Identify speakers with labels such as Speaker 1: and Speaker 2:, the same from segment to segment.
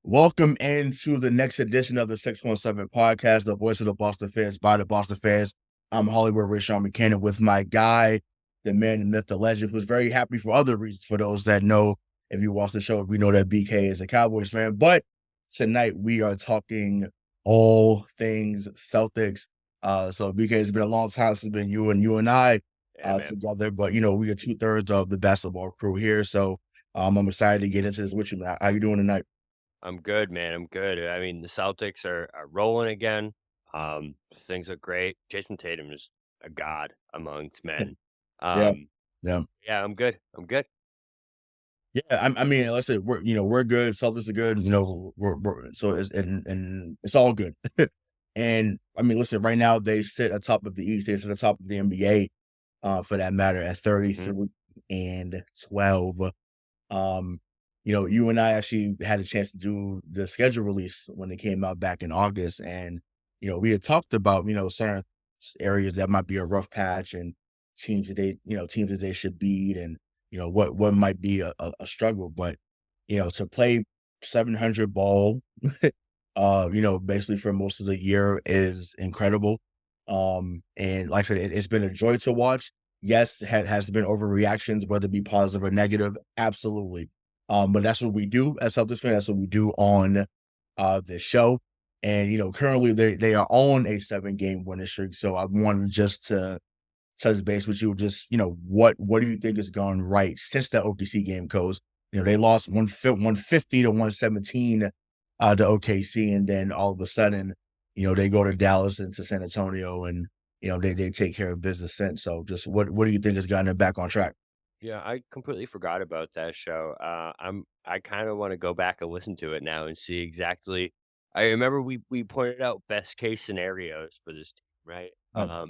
Speaker 1: Welcome into the next edition of the 617 podcast, the voice of the Boston fans by the Boston fans. I'm Hollywood Richaun McKenna with my guy, the man, the myth, the legend, who's very happy for other reasons. For those that know, if you watch the show, we know that BK is a Cowboys fan. But tonight we are talking all things Celtics. So BK, it's been a long time since been you and I together. But we are 2/3 of the basketball crew here. So I'm excited to get into this with you. How you doing tonight?
Speaker 2: I'm good, man. I'm good. I mean, the Celtics are rolling again. Things are great. Jayson Tatum is a god amongst men.
Speaker 1: Yeah,
Speaker 2: Um,
Speaker 1: yeah.
Speaker 2: yeah, I'm good. I'm good.
Speaker 1: Yeah, I mean, let's say we're good. Celtics are good. We're so and it's all good. And I mean, listen, right now they sit atop of the East. They sit atop of the NBA, for that matter, at
Speaker 2: Mhm.
Speaker 1: 33-12. You and I actually had a chance to do the schedule release when it came out back in August, and we had talked about certain areas that might be a rough patch and teams that they should beat, and what might be a struggle, but to play 700 ball, basically for most of the year is incredible. And like I said, it's been a joy to watch. Yes, has been overreactions, whether it be positive or negative, absolutely. But that's what we do as Celtics fans. That's what we do on this show. And currently they are on a 7-game winning streak. So I wanted just to touch base with you. Just what do you think has gone right since the OKC game goes? They lost 150 to 117 to OKC, and then all of a sudden, they go to Dallas and to San Antonio, and they take care of business since. So just what do you think has gotten them back on track?
Speaker 2: Yeah, I completely forgot about that show. I kind of want to go back and listen to it now and see exactly. I remember we pointed out best case scenarios for this team, right?
Speaker 1: Oh,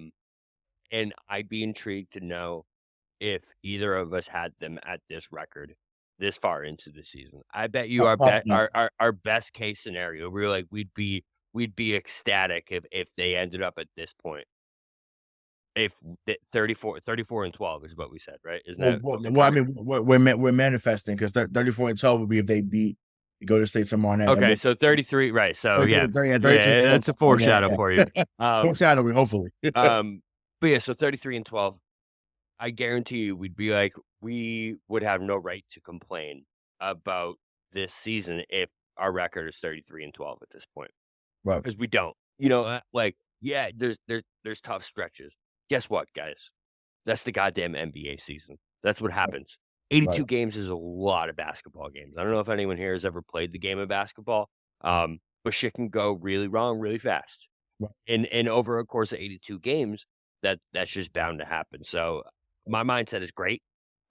Speaker 2: And I'd be intrigued to know if either of us had them at this record this far into the season. I bet you our
Speaker 1: probably
Speaker 2: bet
Speaker 1: not.
Speaker 2: our best case scenario, we're like, we'd be ecstatic if they ended up at this point. If the 34 and 12 is what we said, right? Isn't
Speaker 1: Well,
Speaker 2: that
Speaker 1: well,
Speaker 2: the
Speaker 1: well, I
Speaker 2: current?
Speaker 1: mean, we're manifesting because 34-12 would be if they beat Golden State tomorrow night, and
Speaker 2: Okay,
Speaker 1: we're
Speaker 2: so 33, right, so
Speaker 1: they're
Speaker 2: yeah.
Speaker 1: good. Yeah, 32
Speaker 2: Yeah, that's a foreshadow
Speaker 1: yeah,
Speaker 2: for you. Um,
Speaker 1: foreshadowing, hopefully.
Speaker 2: um, but yeah, so 33 and 12, I guarantee you we'd be like, we would have no right to complain about this season if our record is 33 and 12 at this point,
Speaker 1: Right,
Speaker 2: because we don't. Like, yeah, there's tough stretches. Guess what, guys? That's the goddamn NBA season. That's what
Speaker 1: right,
Speaker 2: happens.
Speaker 1: right,
Speaker 2: 82 games is a lot of basketball games. I don't know if anyone here has ever played the game of basketball, but shit can go really wrong really fast.
Speaker 1: right.
Speaker 2: And over a course of 82 games, that's just bound to happen. So my mindset is great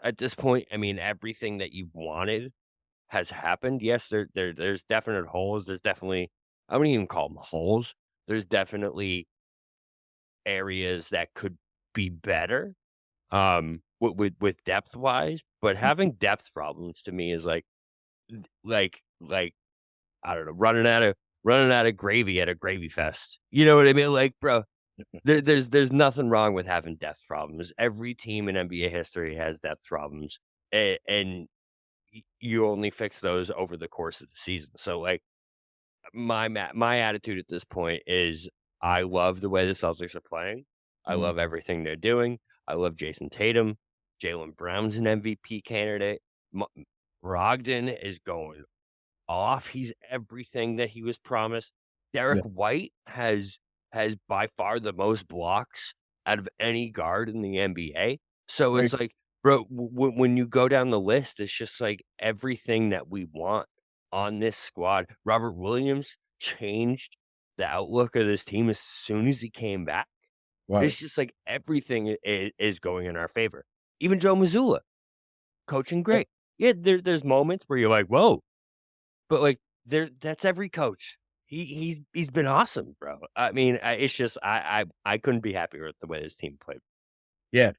Speaker 2: at this point. I mean, everything that you wanted has happened. Yes, there's definite holes. There's definitely, I wouldn't even call them holes. There's definitely areas that could be better, with depth wise, but having depth problems to me is like I don't know, running out of gravy at a gravy fest. You know what I mean? Like, bro, there's nothing wrong with having depth problems. Every team in NBA history has depth problems, and you only fix those over the course of the season. So, like, my attitude at this point is I love the way the Celtics are playing. I
Speaker 1: Mhm.
Speaker 2: love everything they're doing. I love Jayson Tatum. Jaylen Brown's an MVP candidate. M Brogdon is going off. He's everything that he was promised. Derek
Speaker 1: Yeah,
Speaker 2: White has by far the most blocks out of any guard in the NBA. So
Speaker 1: very
Speaker 2: it's like, bro, when you go down the list, it's just like everything that we want on this squad. Robert Williams changed the outlook of this team as soon as he came back.
Speaker 1: right.
Speaker 2: It's just like everything is going in our favor. Even Joe Mazzulla, coaching
Speaker 1: Yeah,
Speaker 2: great. Yeah, there's moments where you're like, whoa, but, like, that's every coach. He's been awesome, bro. I mean, it's just I couldn't be happier with the way this team played.
Speaker 1: yeah,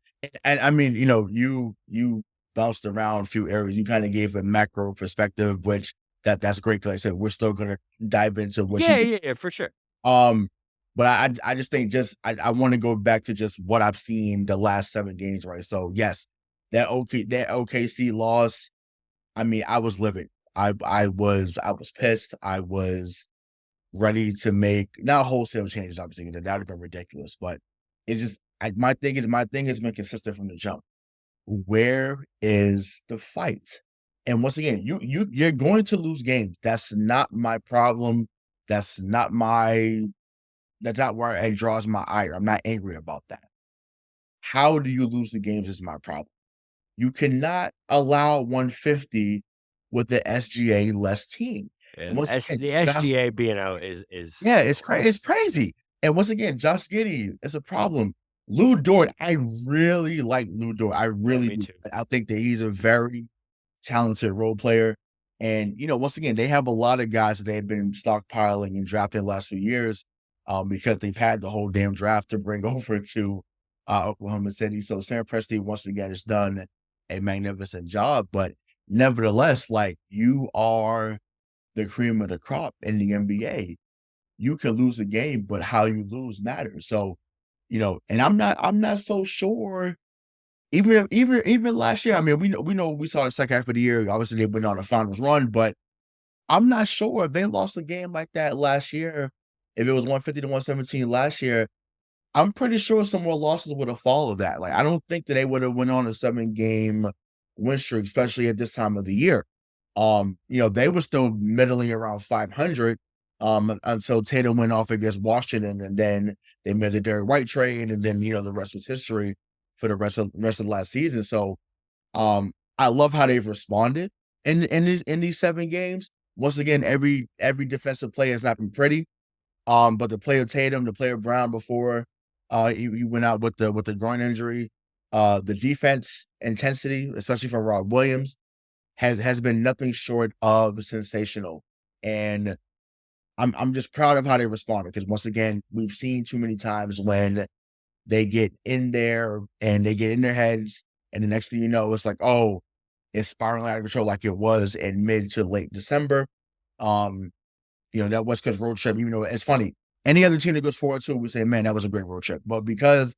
Speaker 1: and I mean, you bounced around a few areas. You kinda gave a macro perspective, which that's great. Because I said, we're still gonna dive into what you
Speaker 2: Yeah,
Speaker 1: just
Speaker 2: yeah, yeah, for sure.
Speaker 1: um, but I just think I wanna go back to just what I've seen the last 7 games, right? So, yes, that OKC loss, I mean, I was livid. I was pissed. I was ready to make not wholesale changes, obviously, that would have been ridiculous, but it just my thing has been consistent from the jump. Where is the fight? And once again, you're going to lose games. That's not my problem. That's not my that's not where it draws my ire. I'm not angry about that. How do you lose the games is my problem. You cannot allow 150 with the SGA less team. And
Speaker 2: And
Speaker 1: once
Speaker 2: S
Speaker 1: again,
Speaker 2: the
Speaker 1: Josh
Speaker 2: SGA being out is
Speaker 1: yeah, it's crazy. And once again, Josh Giddey is a problem. Lou Dort, I really like Lou Dort. I
Speaker 2: yeah,
Speaker 1: really
Speaker 2: me
Speaker 1: do.
Speaker 2: too.
Speaker 1: I think that he's a very talented role player. And, once again, they have a lot of guys that they've been stockpiling and drafting the last few years because they've had the whole damn draft to bring over to Oklahoma City. So Sam Presti, once again, has done a magnificent job. But nevertheless, like you are the cream of the crop in the NBA. You can lose a game, but how you lose matters. So, and I'm not so sure. Even last year, I mean, we know we saw the second half of the year. Obviously, they went on a finals run, but I'm not sure if they lost a game like that last year. If it was 150 to 117 last year, I'm pretty sure some more losses would have followed that. Like, I don't think that they would have went on a 7-game win streak, especially at this time of the year. They were still middling around 500, until Tatum went off against Washington, and then they made the Derrick White trade, and then, the rest was history for the rest of the last season. So, I love how they've responded in these 7 games. Once again, every defensive play has not been pretty. But the player Tatum, the player Brown before, he went out with the groin injury. The defense intensity, especially from Rob Williams, has been nothing short of sensational. And I'm just proud of how they responded because once again, we've seen too many times when they get in there and they get in their heads, and the next thing you know, it's like, oh, it's spiraling out of control like it was in mid to late December. Um, that West Coast road trip, even though it's funny, any other team that goes 4-2, we say, "Man, that was a great road trip." But because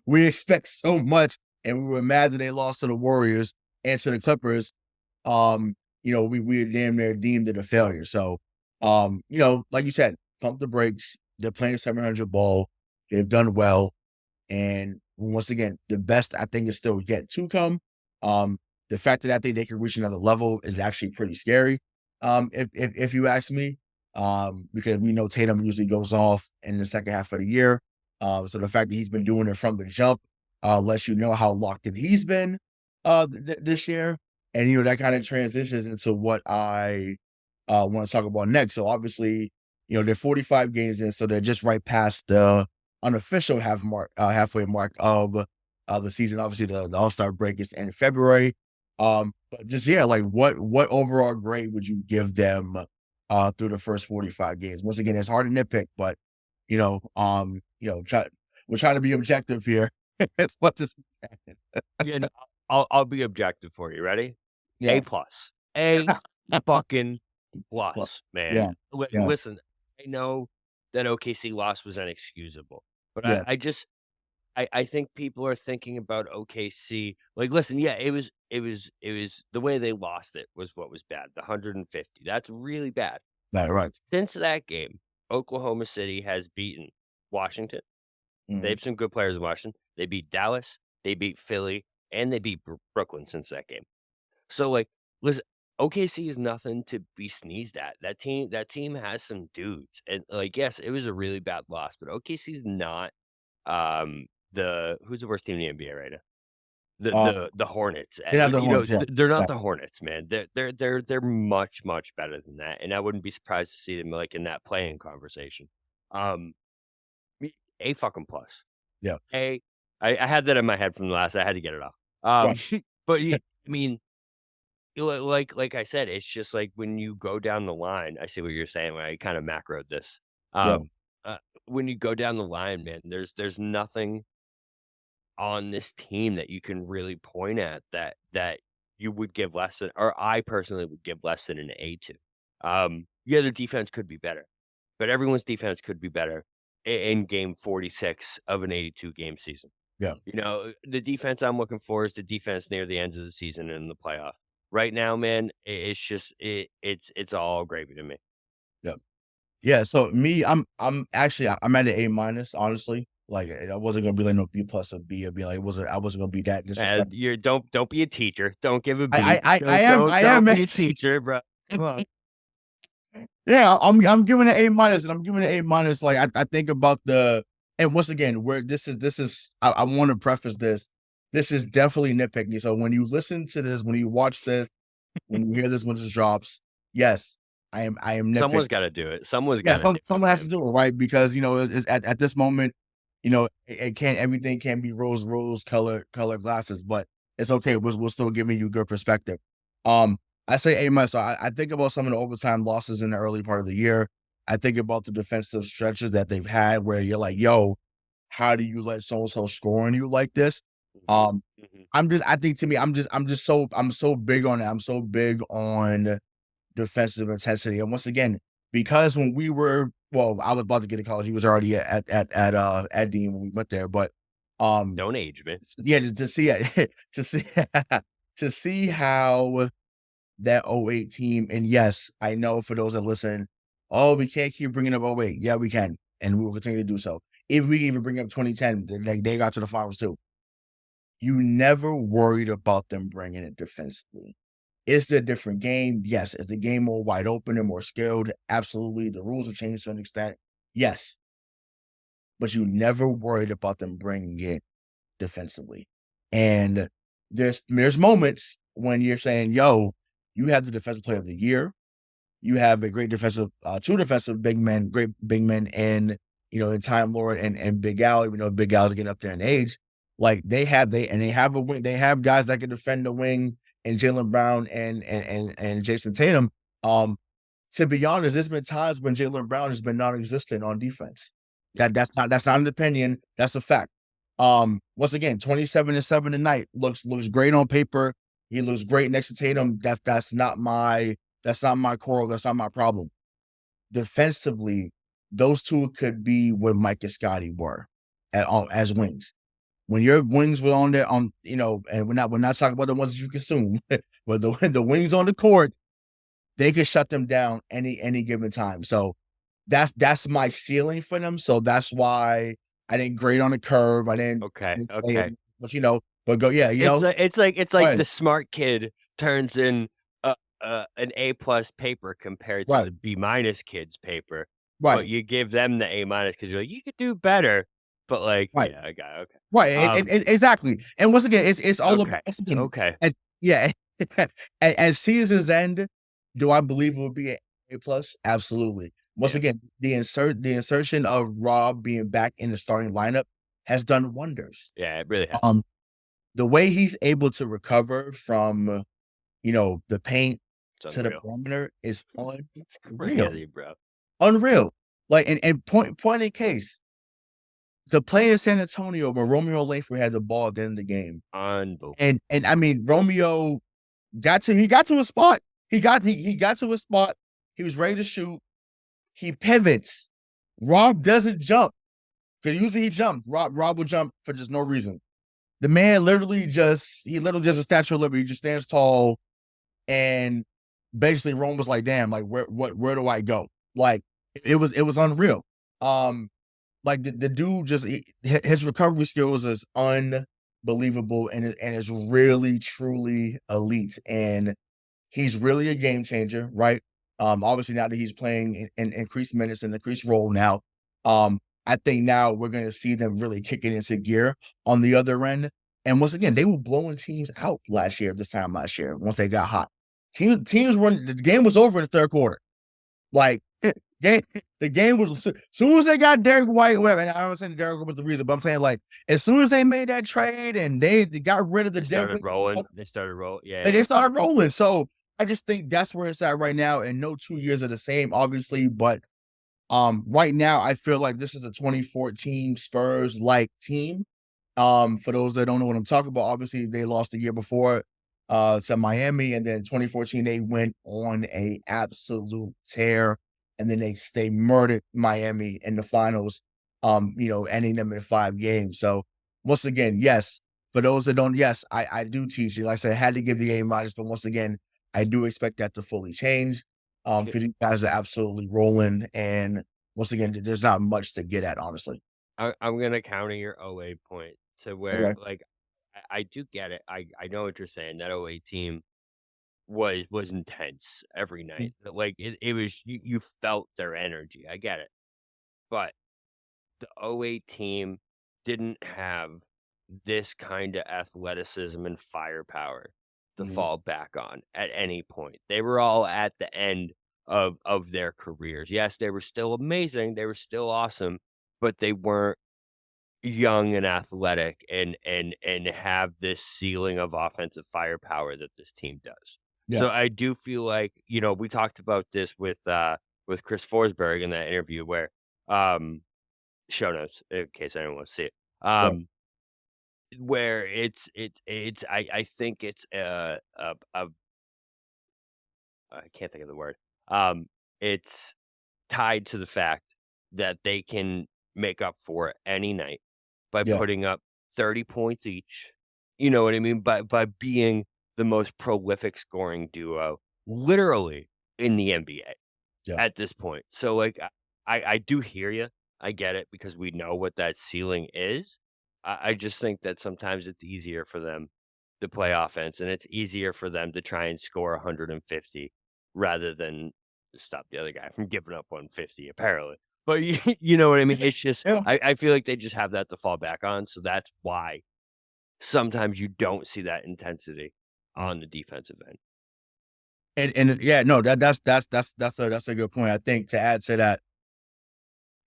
Speaker 1: we expect so much and we were mad that they lost to the Warriors and to the Clippers, we damn near deemed it a failure. So, like you said, pump the brakes. They're playing 700 ball. They've done well. And once again, the best I think is still yet to come. Um, the fact that I think they can reach another level is actually pretty scary. If you ask me, because we know Tatum usually goes off in the second half of the year. So the fact that he's been doing it from the jump lets you know how locked in he's been this year. And that kind of transitions into what I want to talk about next. So obviously, they're 45 games in, so they're just right past the unofficial halfway mark of the season. Obviously, the All-Star break is in February. But just yeah, like what overall grade would you give them through the first 45 games? Once again, it's hard to nitpick, but we're trying to be objective here. It's what this
Speaker 2: Yeah, no, I'll be objective for you. Ready? A
Speaker 1: yeah.
Speaker 2: plus. A fucking
Speaker 1: Well,
Speaker 2: plus, man.
Speaker 1: yeah, yeah,
Speaker 2: Listen, I know that OKC loss was inexcusable, but
Speaker 1: yeah,
Speaker 2: I think people are thinking about OKC. Like, listen, yeah, it was the way they lost it was what was bad. The 150. That's really bad.
Speaker 1: that right.
Speaker 2: Since that game, Oklahoma City has beaten Washington. They
Speaker 1: Mhm.
Speaker 2: have some good players in Washington. They beat Dallas, they beat Philly, and they beat Brooklyn since that game. So, like, listen, OKC is nothing to be sneezed at. That team has some dudes, and, like, yes, it was a really bad loss, but OKC's not, the who's the worst team in the NBA right now? The
Speaker 1: Uh,
Speaker 2: the the Hornets,
Speaker 1: they have the horns, yeah,
Speaker 2: they're not
Speaker 1: exactly.
Speaker 2: the Hornets, man. They're much, much better than that, and I wouldn't be surprised to see them, like, in that playing conversation. Um, me A fucking plus.
Speaker 1: Yeah,
Speaker 2: A I had that in my head from the last I had to get it off.
Speaker 1: right,
Speaker 2: But yeah, I mean, like I said, it's just like when you go down the line, I see what you're saying when I kinda macroed this.
Speaker 1: yeah,
Speaker 2: Um, when you go down the line, man, there's nothing on this team that you can really point at that you would give less than or I personally would give less than an A to. Yeah, the defense could be better, but everyone's defense could be better in game 46 of an 82 game season.
Speaker 1: yeah,
Speaker 2: The defense I'm looking for is the defense near the end of the season and in the playoff. right now, man, it's just it's all gravy to me.
Speaker 1: Yeah. Yeah, so me, I'm actually I'm at an A minus, honestly. Like, I wasn't gonna be like no B plus or B or be like, I wasn't gonna be that disrespectful.
Speaker 2: You don't be a teacher. Don't give a B.
Speaker 1: I
Speaker 2: Don't
Speaker 1: am
Speaker 2: be a teacher, bro. Come on.
Speaker 1: yeah, I'm giving it A minus, and I'm giving it A minus. Like, I think about and once again, where this is I want to preface this. This is definitely nitpicking. So when you listen to this, when you watch this, when you hear this when this drops, yes, I am nitpicking.
Speaker 2: Someone's got to do it. Someone's
Speaker 1: Yeah,
Speaker 2: got to do it,
Speaker 1: someone has to
Speaker 2: man.
Speaker 1: do it, right? Because, it's at this moment, it can't everything can't be rose color glasses, but it's okay. We're still giving you good perspective. Um, I say A minus. So I think about some of the overtime losses in the early part of the year. I think about the defensive stretches that they've had where you're like, yo, how do you let so and so score on you like this?
Speaker 2: Mhm,
Speaker 1: Um,
Speaker 2: mhm.
Speaker 1: I think to me, I'm so big on it. I'm so big on defensive intensity. And once again, because when we were I was about to get to college. He was already at Dean when we went there. But um
Speaker 2: Don't age me.
Speaker 1: yeah, to see it to see to see how that '08 team, and yes, I know for those that listen, oh, we can't keep bringing up '08. Yeah, we can, and we will continue to do so. If we even bring up 2010, they got to the finals too. You never worried about them bringing it defensively. Is it a different game? Yes. Is the game more wide open and more skilled? Absolutely. The rules have changed to an extent. Yes. But you never worried about them bringing it defensively. And there's moments when you're saying, yo, you have the defensive player of the year. You have a great defensive, two defensive big men, great big men, in Time Lord and Big Al. Even though Big Al's getting up there in age, like they have a wing. They have guys that can defend the wing, and Jaylen Brown and Jayson Tatum. Um, to be honest, there's been times when Jaylen Brown has been non-existent on defense.
Speaker 2: Yeah.
Speaker 1: That's not an opinion. That's a fact. Once again, 27 tonight looks great on paper. He looks great next to Tatum. That's not my core. That's not my problem. Defensively, those two could be what Mike and Scotty were as wings. When your wings were on there, and we're not talking about the ones that you consume, but the wings on the court, they could shut them down any given time. So that's my ceiling for them. So that's why I didn't grade on the curve. I
Speaker 2: Okay.
Speaker 1: didn't say
Speaker 2: Okay.
Speaker 1: it, but go yeah,
Speaker 2: It's
Speaker 1: go
Speaker 2: like
Speaker 1: ahead.
Speaker 2: the smart kid turns in an A plus paper compared to
Speaker 1: Right,
Speaker 2: the B minus kid's paper, but
Speaker 1: right,
Speaker 2: you give them the A minus because you're like, you could do better. But like,
Speaker 1: right.
Speaker 2: yeah, I got it, okay.
Speaker 1: Right,
Speaker 2: Um,
Speaker 1: exactly, and once again, it's all about
Speaker 2: okay,
Speaker 1: once again,
Speaker 2: okay,
Speaker 1: as yeah, at season's end, do I believe it will be A plus? Absolutely. Once
Speaker 2: yeah,
Speaker 1: again, the insertion of Rob being back in the starting lineup has done wonders.
Speaker 2: yeah, it really has.
Speaker 1: Um, the way he's able to recover from, the paint
Speaker 2: It's
Speaker 1: to the
Speaker 2: unreal.
Speaker 1: perimeter is
Speaker 2: It's
Speaker 1: unreal,
Speaker 2: crazy, bro.
Speaker 1: unreal. Like, and point in case, the play in San Antonio where Romeo Langford had the ball at the end of the game.
Speaker 2: Unbelievable.
Speaker 1: And I mean, Romeo got to a spot. He got to a spot. He was ready to shoot. He pivots. Rob doesn't jump because usually he jumps. Rob will jump for just no reason. The man literally just a statue of liberty. He just stands tall, and basically Rome was like, damn, like where do I go? Like it was unreal. Um, like the dude his recovery skills is unbelievable, and it's really truly elite, and he's really a game changer, right? Obviously now that he's playing in increased minutes and increased role now, I think now we're going to see them really kicking into gear on the other end. And once again, they were blowing teams out this time last year once they got hot. Teams were the game was over in the third quarter. Like game, the game was as soon as they got Derek White, whatever. And I don't say Derek White was the reason, but I'm saying like as soon as they made that trade and they got rid of the
Speaker 2: They
Speaker 1: dead
Speaker 2: started
Speaker 1: weight,
Speaker 2: rolling. They started roll.
Speaker 1: and
Speaker 2: Yeah,
Speaker 1: they started rolling. So I just think that's where it's at right now. And no 2 years are the same, obviously, but right now I feel like this is a 2014 Spurs like team. For those that don't know what I'm talking about, obviously they lost the year before to Miami, and then 2014 they went on a absolute tear, and then they murdered Miami in the finals, ending them in 5 games. So once again, yes, for those that don't, yes, I do teach it. Like I said, I had to give the A minus, but once again, I do expect that to fully change,
Speaker 2: K
Speaker 1: because you guys are absolutely rolling, and once again, there's not much to get at, honestly.
Speaker 2: I'm gonna counter your OA point to where,
Speaker 1: Okay.
Speaker 2: like, I do get it. I know what you're saying. That OA team was intense every
Speaker 1: Mm,
Speaker 2: night. Like, it was you felt their energy. I get it. But the '08 team didn't have this kinda athleticism and firepower to
Speaker 1: mhm,
Speaker 2: fall back on at any point. They were all at the end of their careers. Yes, they were still amazing, they were still awesome, but they weren't young and athletic and have this ceiling of offensive firepower that this team does.
Speaker 1: yeah,
Speaker 2: So I do feel like, we talked about this with Chris Forsberg in that interview where, um show notes in case anyone wants to see it.
Speaker 1: right,
Speaker 2: Where it's I think it's a I can't think of the word. It's tied to the fact that they can make up for it any night by
Speaker 1: yeah,
Speaker 2: putting up 30 points each. You know what I mean? By being the most prolific scoring duo literally in the NBA.
Speaker 1: yeah,
Speaker 2: At this point. So, like, I do hear you. I get it because we know what that ceiling is. I just think that sometimes it's easier for them to play offense, and it's easier for them to try and score 150 rather than stop the other guy from giving up 150 apparently. But you know what I mean? It's just
Speaker 1: yeah,
Speaker 2: I feel like they just have that to fall back on, so that's why sometimes you don't see that intensity
Speaker 1: mm.
Speaker 2: on the defensive end.
Speaker 1: And yeah, no, that's a good point. I think to add to that,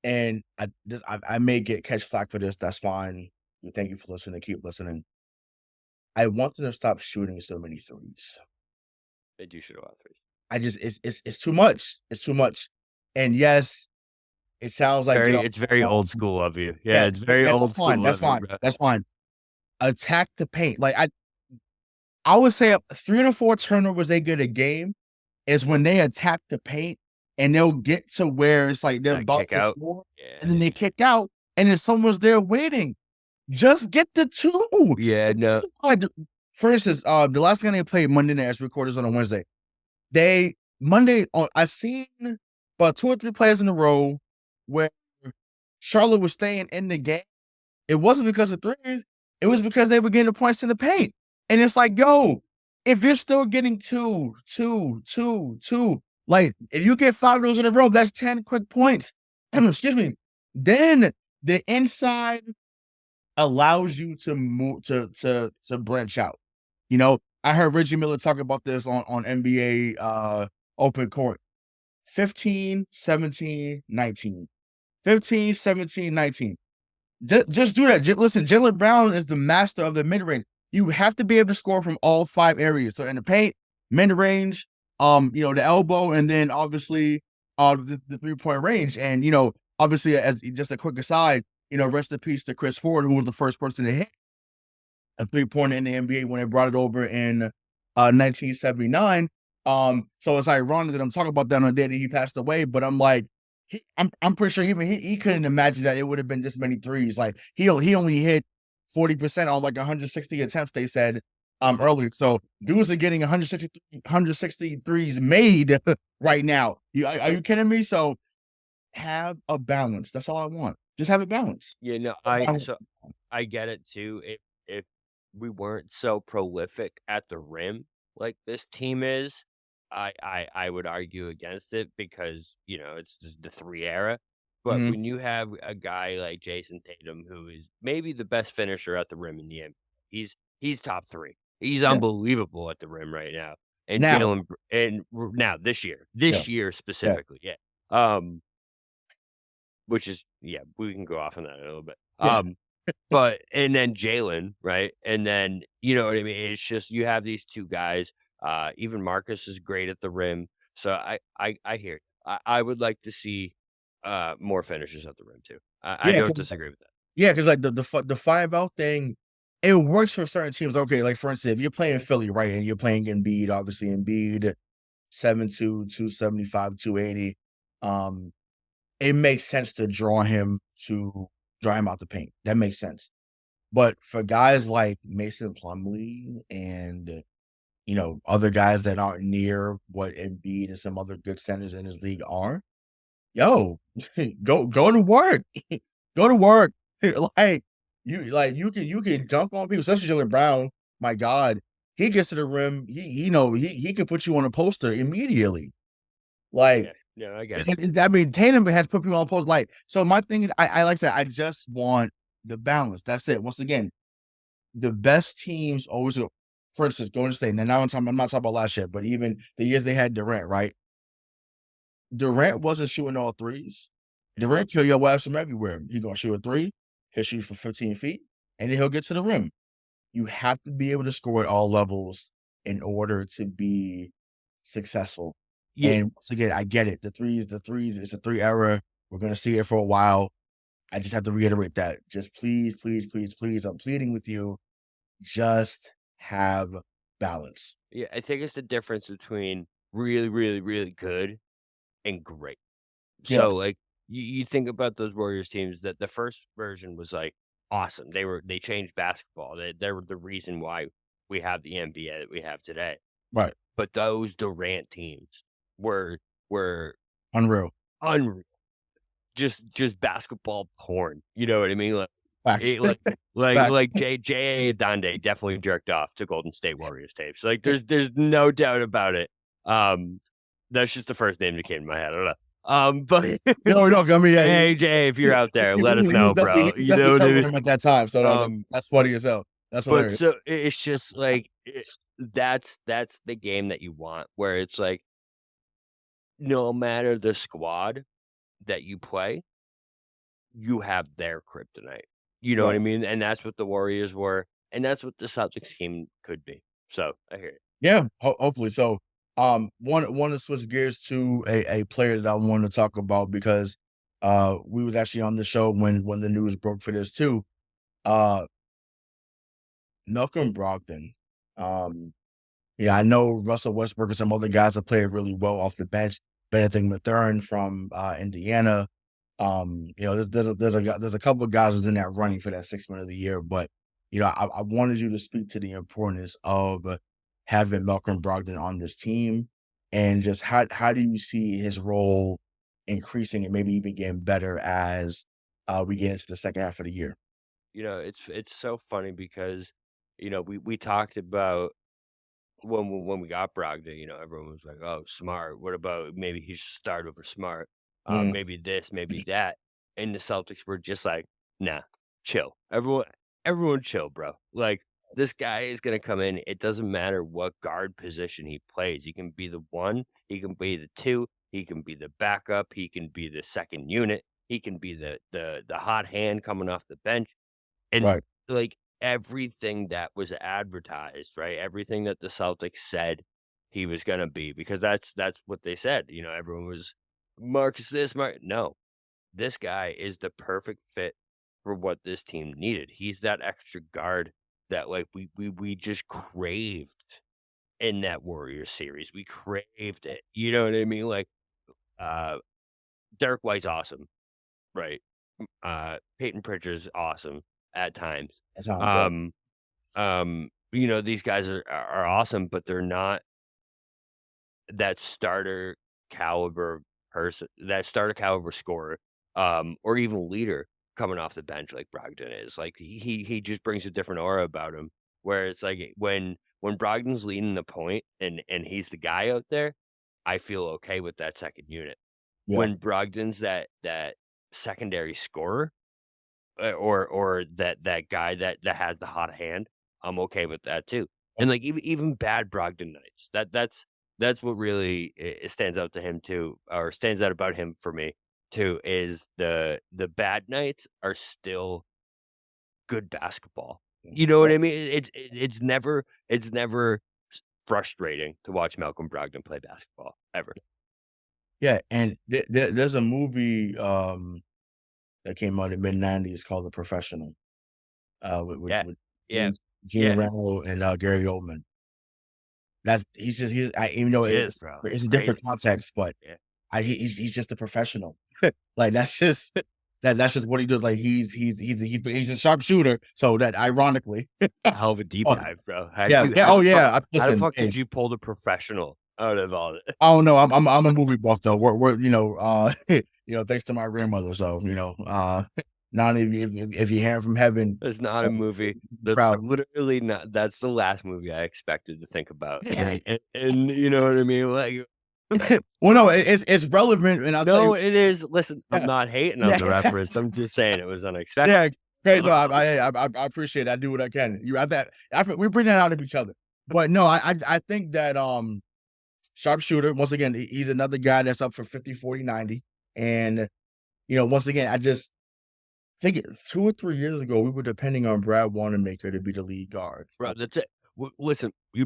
Speaker 1: and I may get catch flack for this, that's fine. Thank you for listening, keep listening. I want them to stop shooting so many threes.
Speaker 2: They do shoot a lot of threes.
Speaker 1: I just it's too much. It's too much. And yes, it sounds like,
Speaker 2: It's very old school of you. Yeah,
Speaker 1: yeah,
Speaker 2: it's very
Speaker 1: that's
Speaker 2: old
Speaker 1: fine,
Speaker 2: school
Speaker 1: that's
Speaker 2: of you,
Speaker 1: fine,
Speaker 2: bro.
Speaker 1: that's fine. Attack the paint. Like, I would say 3 to 4 turnovers they get a game is when they attack the paint and they'll get to where it's like they're
Speaker 2: That
Speaker 1: about
Speaker 2: kick
Speaker 1: to
Speaker 2: out.
Speaker 1: score, and
Speaker 2: Yeah.
Speaker 1: then they kick out, and then someone's there waiting. Just get the 2.
Speaker 2: Yeah, no.
Speaker 1: Like, for instance, the last game they played Monday night as recorders on a Wednesday, they Monday on I've seen about 2 or 3 players in a row where Charlotte was staying in the game. It wasn't because of threes, it was because they were getting the points in the paint. And it's like, yo, if you're still getting two, like if you get 5 of those in a row, that's 10 quick points. Excuse me. Then the inside allows you to move to branch out. You know, I heard Reggie Miller talk about this on NBA open court. 15, 17, 19. 15, 17, 19. Just do that. Listen, Jaylen Brown is the master of the mid range. You have to be able to score from all 5 areas. So in the paint, mid range, the elbow, and then obviously the 3-point range. And obviously, as just a quick aside, rest in peace to Chris Ford, who was the first person to hit a 3-pointer in the NBA when they brought it over in 1979. So it's ironic that I'm talking about that on the day that he passed away, but I'm like, I'm pretty sure he couldn't imagine that it would have been this many threes. Like he only hit 40% on like 160 attempts, they said earlier. So dudes are getting 160 threes made right now. Are you kidding me? So have a balance. That's all I want. Just have a balance.
Speaker 2: Yeah, no,
Speaker 1: A balance.
Speaker 2: I get it too. If we weren't so prolific at the rim like this team is, I would argue against it because, it's just the 3 era. But
Speaker 1: Mhm.
Speaker 2: when you have a guy like Jason Tatum, who is maybe the best finisher at the rim in the NBA, he's top 3. He's
Speaker 1: Yeah.
Speaker 2: unbelievable at the rim right now. And
Speaker 1: Now.
Speaker 2: now this year,
Speaker 1: Yeah. Yeah.
Speaker 2: specifically, yeah. Um, which is yeah, we can go off on that a little bit.
Speaker 1: Yeah.
Speaker 2: But and then Jalen, right? And then, you know what I mean? It's just you have these 2 guys, even Marcus is great at the rim. So I hear you. I would like to see, more finishes at the rim too. I
Speaker 1: Yeah,
Speaker 2: don't
Speaker 1: 'cause
Speaker 2: disagree with that.
Speaker 1: yeah, 'cause, like, the 5 out thing, it works for certain teams. Okay, like, for instance, if you're playing Philly, right, and you're playing Embiid, obviously Embiid, 7'2", 275, 280, um, it makes sense to draw him out the paint. That makes sense. But for guys like Mason Plumlee and, other guys that aren't near what Embiid and some other good centers in his league are, yo, go to work. Go to work. Like, you can dunk on people, especially Jaylen Brown. My God, he gets to the rim. He can put you on a poster immediately. Like,
Speaker 2: Yeah, no, I get it.
Speaker 1: I mean, Tatum has put people on post. Like, so my thing is, I like I said, I just want the balance. That's it. Once again, the best teams always go. For instance, Golden State. And now I'm not talking about last year, but even the years they had Durant, right? Durant wasn't shooting all threes. Durant kill your ass from everywhere. He gonna shoot a three, he'll shoot from 15 feet, and then he'll get to the rim. You have to be able to score at all levels in order to be successful.
Speaker 2: Yeah,
Speaker 1: And once again, I get it. The threes, it's a three era. We're gonna see it for a while. I just have to reiterate that. Just please, please, please, please, I'm pleading with you. Just have balance.
Speaker 2: yeah, I think it's the difference between really, really, really good and great.
Speaker 1: Yeah,
Speaker 2: So, like, you think about those Warriors teams that the first version was, like, awesome. They changed basketball. They were the reason why we have the NBA that we have today.
Speaker 1: right.
Speaker 2: But those Durant teams were
Speaker 1: Unreal.
Speaker 2: unreal. Just basketball porn, you know what I mean? Like,
Speaker 1: Facts.
Speaker 2: it like
Speaker 1: Facts.
Speaker 2: like J.A. Donde definitely jerked off to Golden State Warriors tapes. Like, there's no doubt about it. Um, that's just the first name that came to my head. I don't know. But
Speaker 1: No, I mean, yeah,
Speaker 2: hey, Jay, if you're
Speaker 1: he
Speaker 2: out there,
Speaker 1: he
Speaker 2: let us
Speaker 1: he was
Speaker 2: know,
Speaker 1: definitely he
Speaker 2: bro.
Speaker 1: was
Speaker 2: You
Speaker 1: definitely
Speaker 2: know what I
Speaker 1: covering
Speaker 2: mean?
Speaker 1: him at that time, so no,
Speaker 2: Um,
Speaker 1: that's funny as hell. That's
Speaker 2: but
Speaker 1: hilarious.
Speaker 2: so it's just like that's the game that you want, where it's like no matter the squad that you play, you have their kryptonite. You know what
Speaker 1: Right.
Speaker 2: I mean? And that's what the Warriors were, and that's what the Celtics team could be. So I hear it.
Speaker 1: Yeah, hopefully. So, want to switch gears to a player that I wanted to talk about because, we was actually on the show when the news broke for this too. Uh, Malcolm Brogdon. Um, yeah, I know Russell Westbrook and some other guys have played really well off the bench. Benedict Mathurin from, Indiana. There's a couple of guys who's in that running for that 6 man of the year, but, I wanted you to speak to the importance of having Malcolm Brogdon on this team and just how do you see his role increasing and maybe even getting better as, we get into the second half of the year?
Speaker 2: It's so funny because we talked about when we got Brogdon, everyone was like, "Oh, Smart. What about maybe he should start over Smart?
Speaker 1: Mm,
Speaker 2: Maybe this, maybe that." And the Celtics were just like, "Nah, chill. Everyone chill, bro. Like this guy is gonna come in. It doesn't matter what guard position he plays. He can be the one, he can be the two, he can be the backup, he can be the second unit, he can be the hot hand coming off the bench." And,
Speaker 1: right.
Speaker 2: like, everything that was advertised, right? Everything that the Celtics said he was gonna be, because that's what they said, everyone was, "Marcus this, Mark" no. This guy is the perfect fit for what this team needed. He's that extra guard that, like, we just craved in that Warriors series. We craved it, you know what I mean? Like, uh, Derek White's awesome, right? Peyton Pritchard's awesome at times.
Speaker 1: That's how I'm joking.
Speaker 2: Um, these guys are awesome, but they're not that starter caliber that starter caliber scorer, or even leader coming off the bench like Brogdon is. Like he just brings a different aura about him. Where it's like when Brogdon's leading the point and he's the guy out there, I feel okay with that second unit.
Speaker 1: Yeah.
Speaker 2: When Brogdon's that secondary scorer, or that guy that has the hot hand, I'm okay with that too. And, like, even bad Brogdon nights, that's what really stands out to him too, or stands out about him for me too, is the bad nights are still good basketball. You know what I mean? It's never frustrating to watch Malcolm Brogdon play basketball, ever.
Speaker 1: Yeah, and there's a movie, that came out in mid-90s called The Professional,
Speaker 2: Yeah.
Speaker 1: with
Speaker 2: Yeah.
Speaker 1: Gene
Speaker 2: Yeah.
Speaker 1: Randall and, Gary Oldman. That he's even though
Speaker 2: He is, bro.
Speaker 1: it's a different
Speaker 2: Crazy.
Speaker 1: context, but
Speaker 2: Yeah.
Speaker 1: he's just a professional. Like, that's just that's just what he does. Like he's a sharpshooter. So that ironically,
Speaker 2: Hell of a deep
Speaker 1: oh
Speaker 2: dive, bro.
Speaker 1: yeah, yeah, oh yeah.
Speaker 2: How the
Speaker 1: Listen,
Speaker 2: fuck
Speaker 1: hey,
Speaker 2: did you pull the professional out of all that?
Speaker 1: I don't know. I'm a movie buff though. We're thanks to my grandmother. So not if you hear from heaven,
Speaker 2: It's not a movie. That's
Speaker 1: proud.
Speaker 2: literally not that's the last movie I expected to think about, and you know what I mean? Like,
Speaker 1: Well, no, it's relevant, and I'll tell you.
Speaker 2: no, it is listen, I'm
Speaker 1: Yeah,
Speaker 2: not hating on the
Speaker 1: yeah,
Speaker 2: reference, I'm just saying it was unexpected.
Speaker 1: yeah. Hey, no, I appreciate it. I do what I can. You have that. We bring that out of each other. But no, I think that sharpshooter, once again, he's another guy that's up for 50, 40, 90. And once again, I just think 2 or 3 years ago we were depending on Brad Wanamaker to be the lead guard.
Speaker 2: Bro, that's it. Listen, we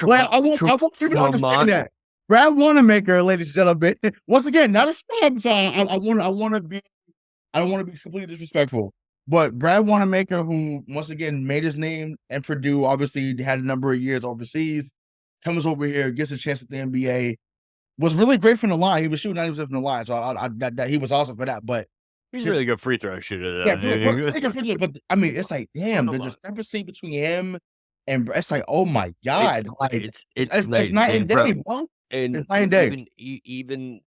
Speaker 1: Well, I want you to understand
Speaker 2: Tremont
Speaker 1: that Brad Wanamaker, ladies and gentlemen, once again, not a spam time. I don't want to be completely disrespectful, but Brad Wanamaker, who once again made his name in Purdue, obviously had a number of years overseas, comes over here, gets a chance at the NBA, was really great from the line. He was shooting 90% from the line, so he was awesome for that. But
Speaker 2: he's a
Speaker 1: just
Speaker 2: really good free throw shooter,
Speaker 1: yeah,
Speaker 2: though.
Speaker 1: but I mean, it's like, damn, the
Speaker 2: Come on.
Speaker 1: discrepancy between him and it's like, oh my god, like
Speaker 2: It's
Speaker 1: it's
Speaker 2: night and
Speaker 1: night
Speaker 2: day,
Speaker 1: and
Speaker 2: bro.
Speaker 1: day, bro.
Speaker 2: And
Speaker 1: It's night and day.
Speaker 2: even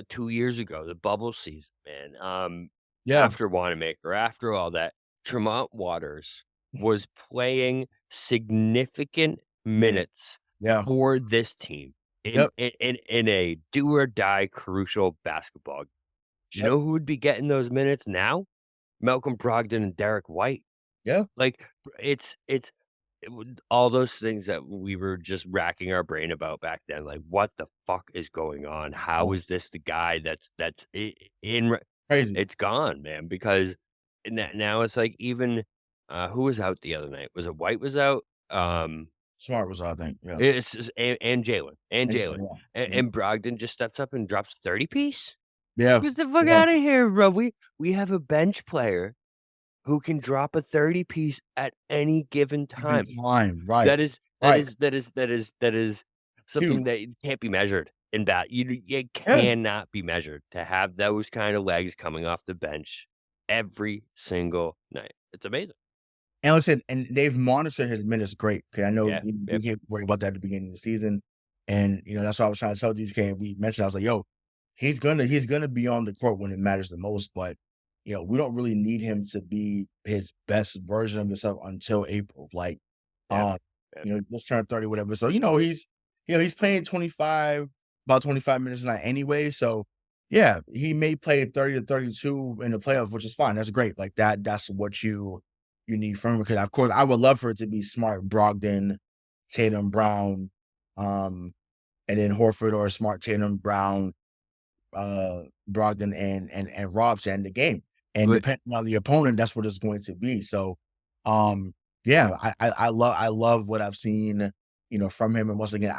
Speaker 2: 2 years ago, the bubble season, man,
Speaker 1: Yeah,
Speaker 2: after Wanamaker, after all that, Tremont Waters was playing significant minutes
Speaker 1: yeah,
Speaker 2: for this team
Speaker 1: yep,
Speaker 2: in a do or die crucial basketball. Do you
Speaker 1: yep,
Speaker 2: know who would be getting those minutes now? Malcolm Brogdon and Derek White.
Speaker 1: yeah,
Speaker 2: Like, it would all those things that we were just racking our brain about back then, like, "What the fuck is going on? How
Speaker 1: oh,
Speaker 2: is this the guy that's I in re"
Speaker 1: crazy.
Speaker 2: it's gone, man, because now it's like even, who was out the other night? Was it White was out?
Speaker 1: Smart was, I think, yeah,
Speaker 2: It's and
Speaker 1: and
Speaker 2: Jalen,
Speaker 1: yeah,
Speaker 2: and Brogdon just steps up and drops 30 piece?
Speaker 1: yeah,
Speaker 2: Get the fuck
Speaker 1: yeah,
Speaker 2: outta here, bro. We have a bench player who can drop a 30 piece at any given
Speaker 1: given
Speaker 2: time.
Speaker 1: time, right,
Speaker 2: That is that
Speaker 1: right,
Speaker 2: is that is that is that is
Speaker 1: huge,
Speaker 2: something that can't be measured in bat. It
Speaker 1: yeah.
Speaker 2: cannot be measured to have those kind of legs coming off the bench every single night. It's amazing.
Speaker 1: And like I said, and they've monitored his minutes great. Okay, I know
Speaker 2: Yeah,
Speaker 1: we
Speaker 2: yep.
Speaker 1: can't worry about that at the beginning of the season, and that's what I was trying to tell DK. We mentioned I was like, "Yo, he's gonna be on the court when it matters the most." But we don't really need him to be his best version of himself until April. Like,
Speaker 2: Yeah,
Speaker 1: um,
Speaker 2: yeah.
Speaker 1: just turned 30, whatever. So he's playing 25 minutes a night anyway. So yeah, he may play 30 to 32 in the playoffs, which is fine. That's great. Like that. That's what you need from him, because of course I would love for it to be Smart, Brogdon, Tatum, Brown, and then Horford, or Smart, Tatum, Brown, Brogdon, and Rob to end the game. And
Speaker 2: But
Speaker 1: depending on the opponent, that's what it's going to be. So, yeah, I love what I've seen, from him. And once again,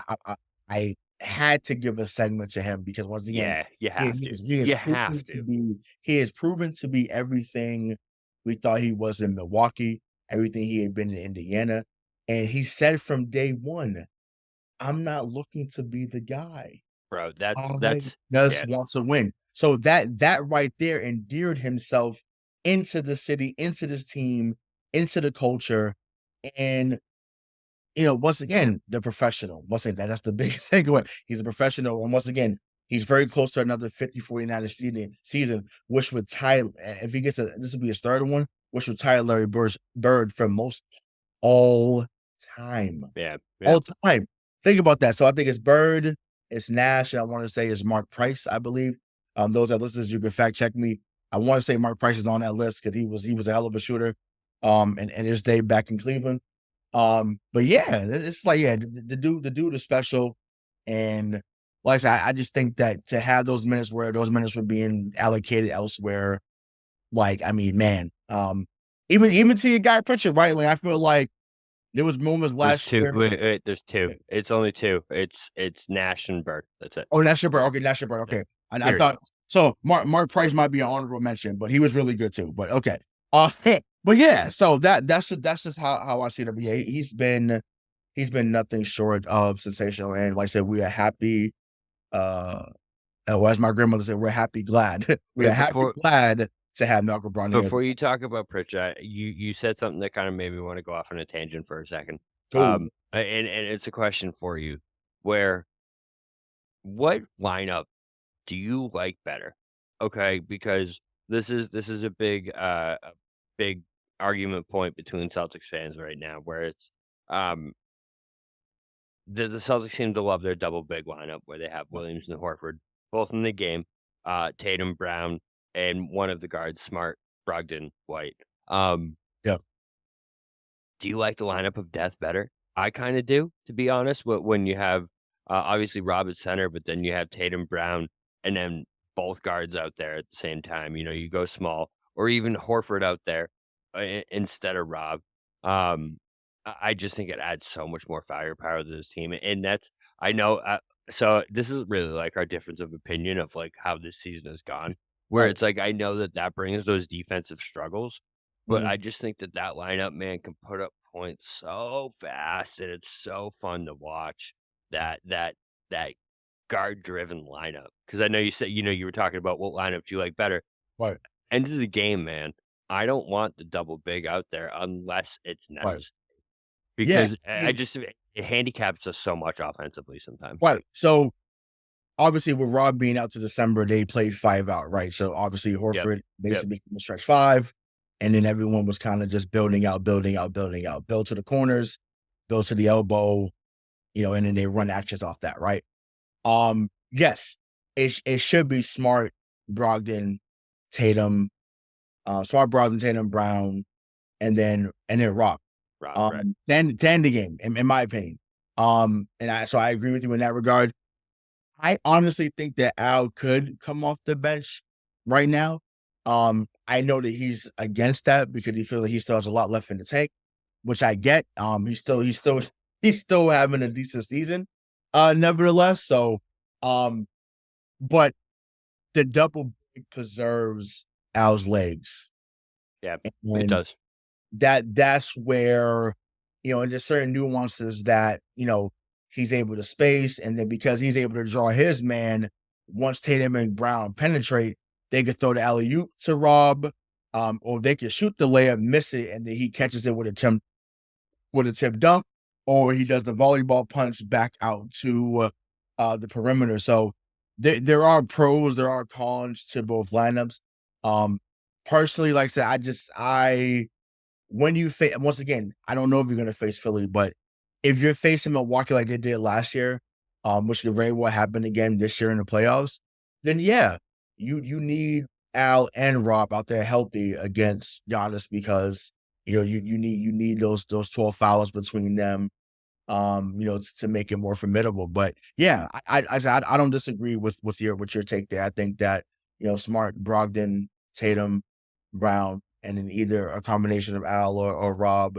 Speaker 1: I had to give a segment to him because once again,
Speaker 2: yeah, you
Speaker 1: he,
Speaker 2: have
Speaker 1: he
Speaker 2: to.
Speaker 1: is he is
Speaker 2: You
Speaker 1: proven
Speaker 2: have
Speaker 1: to
Speaker 2: to,
Speaker 1: be he is proven to be everything we thought he was in Milwaukee, everything he had been in Indiana, and he said from day one, "I'm not looking to be the guy.
Speaker 2: bro.
Speaker 1: I
Speaker 2: That's
Speaker 1: just
Speaker 2: yeah,
Speaker 1: want to win." So that right there endeared himself into the city, into this team, into the culture, and once again, the professional. Once again, that's the biggest takeaway. He's a professional, and once again, he's very close to another 50, 49 season, which would tie if he gets this would be his third one, which would tie Larry Bird for most all time.
Speaker 2: yeah, yeah.
Speaker 1: All time. Think about that. So I think it's Bird, it's Nash, and I wanna say it's Mark Price, I believe. Those that listens, you can fact check me. I wanna say Mark Price is on that list because he was a hell of a shooter, in his day back in Cleveland. But yeah, it's like, yeah, the dude is special, and like I said, I just think that to have those minutes where those minutes were being allocated elsewhere, like, I mean, man, even to your guy Pritchard, right? Like, I feel like there was moments
Speaker 2: There's
Speaker 1: last
Speaker 2: 2
Speaker 1: year.
Speaker 2: wait, there's 2. It's only 2. It's Nash and Bird. That's it.
Speaker 1: Oh, that's your bird. Okay, that's your bird.
Speaker 2: Yeah,
Speaker 1: Okay. I
Speaker 2: period.
Speaker 1: thought so. Mark Price might be an honorable mention, but he was really good too. But okay. But yeah, so that's just how I see it. Yeah, he's been nothing short of sensational. And like I said, we are happy. Uh or as my grandmother said, we're happy glad.
Speaker 2: Yeah,
Speaker 1: We're happy glad to have Malcolm Brogdon as
Speaker 2: before you talk about Pritchard, you said something that kinda made me wanna go off on a tangent for a second.
Speaker 1: oh,
Speaker 2: And it's a question for you, where what lineup do you like better? Okay, because this is a big argument point between Celtics fans right now, where it's, um, the Celtics seem to love their double big lineup where they have Williams and Horford both in the game, Tatum, Brown, and one of the guards, Smart, Brogdon, White. Um,
Speaker 1: yeah,
Speaker 2: do you like the lineup of death better? I kinda do, to be honest, when you have, obviously Rob at center, but then you have Tatum, Brown, and then both guards out there at the same time, you go small, or even Horford out there, instead of Rob. I just think it adds so much more firepower to this team, and that's I know, so this is really, like, our difference of opinion of, like, how this season has gone, where
Speaker 1: right.
Speaker 2: it's like, I know that that brings those defensive struggles, but
Speaker 1: Mhm,
Speaker 2: I just think that that lineup, man, can put up points so fast, and it's so fun to watch that guard-driven lineup. Because I know you said you were talking about what lineup do you like better.
Speaker 1: right,
Speaker 2: End of the game, man, I don't want the double big out there unless it's
Speaker 1: right.
Speaker 2: necessary,
Speaker 1: Yeah,
Speaker 2: because I just it handicaps us so much offensively sometimes.
Speaker 1: right. So, obviously, with Rob being out to December, they played 5 out, right? So, obviously,
Speaker 2: Yep.
Speaker 1: Horford
Speaker 2: Yep.
Speaker 1: basically became a stretch 5, and then everyone was kinda just building out, building out, building out, build to the corners, build to the elbow, and then they run actions off that, right? Yes, it should be Smart, Brogdon, Tatum, Smart, Brogdon, Tatum, Brown, and then Rock.
Speaker 2: Rob, right.
Speaker 1: Then the game, in my opinion. I agree with you in that regard. I honestly think that Al could come off the bench right now. I know that he's against that because he feels like he still has a lot left in the tank, which I get. He's still having a decent season, nevertheless. So, um, but the double big preserves Al's legs,
Speaker 2: Yeah, it
Speaker 1: and
Speaker 2: does.
Speaker 1: that's where, and there's certain nuances that, he's able to space, and then because he's able to draw his man, once Tatum and Brown penetrate, they could throw the alley-oop to Rob, or they could shoot the layup, miss it, and then he catches it with a tip dunk, or he does the volleyball punch back out to, the perimeter. So there are pros, there are cons to both lineups. Um, Personally, like I said, I when you face once again, I don't know if you're gonna face Philly, but if you're facing Milwaukee like they did last year, which could very well happen again this year in the playoffs, then yeah, you need Al and Rob out there healthy against Giannis because you need those 12 fouls between them, to make it more formidable. But yeah, I don't disagree with your take there. I think that Smart, Brogdon, Tatum, Brown, and then either a combination of Al or Rob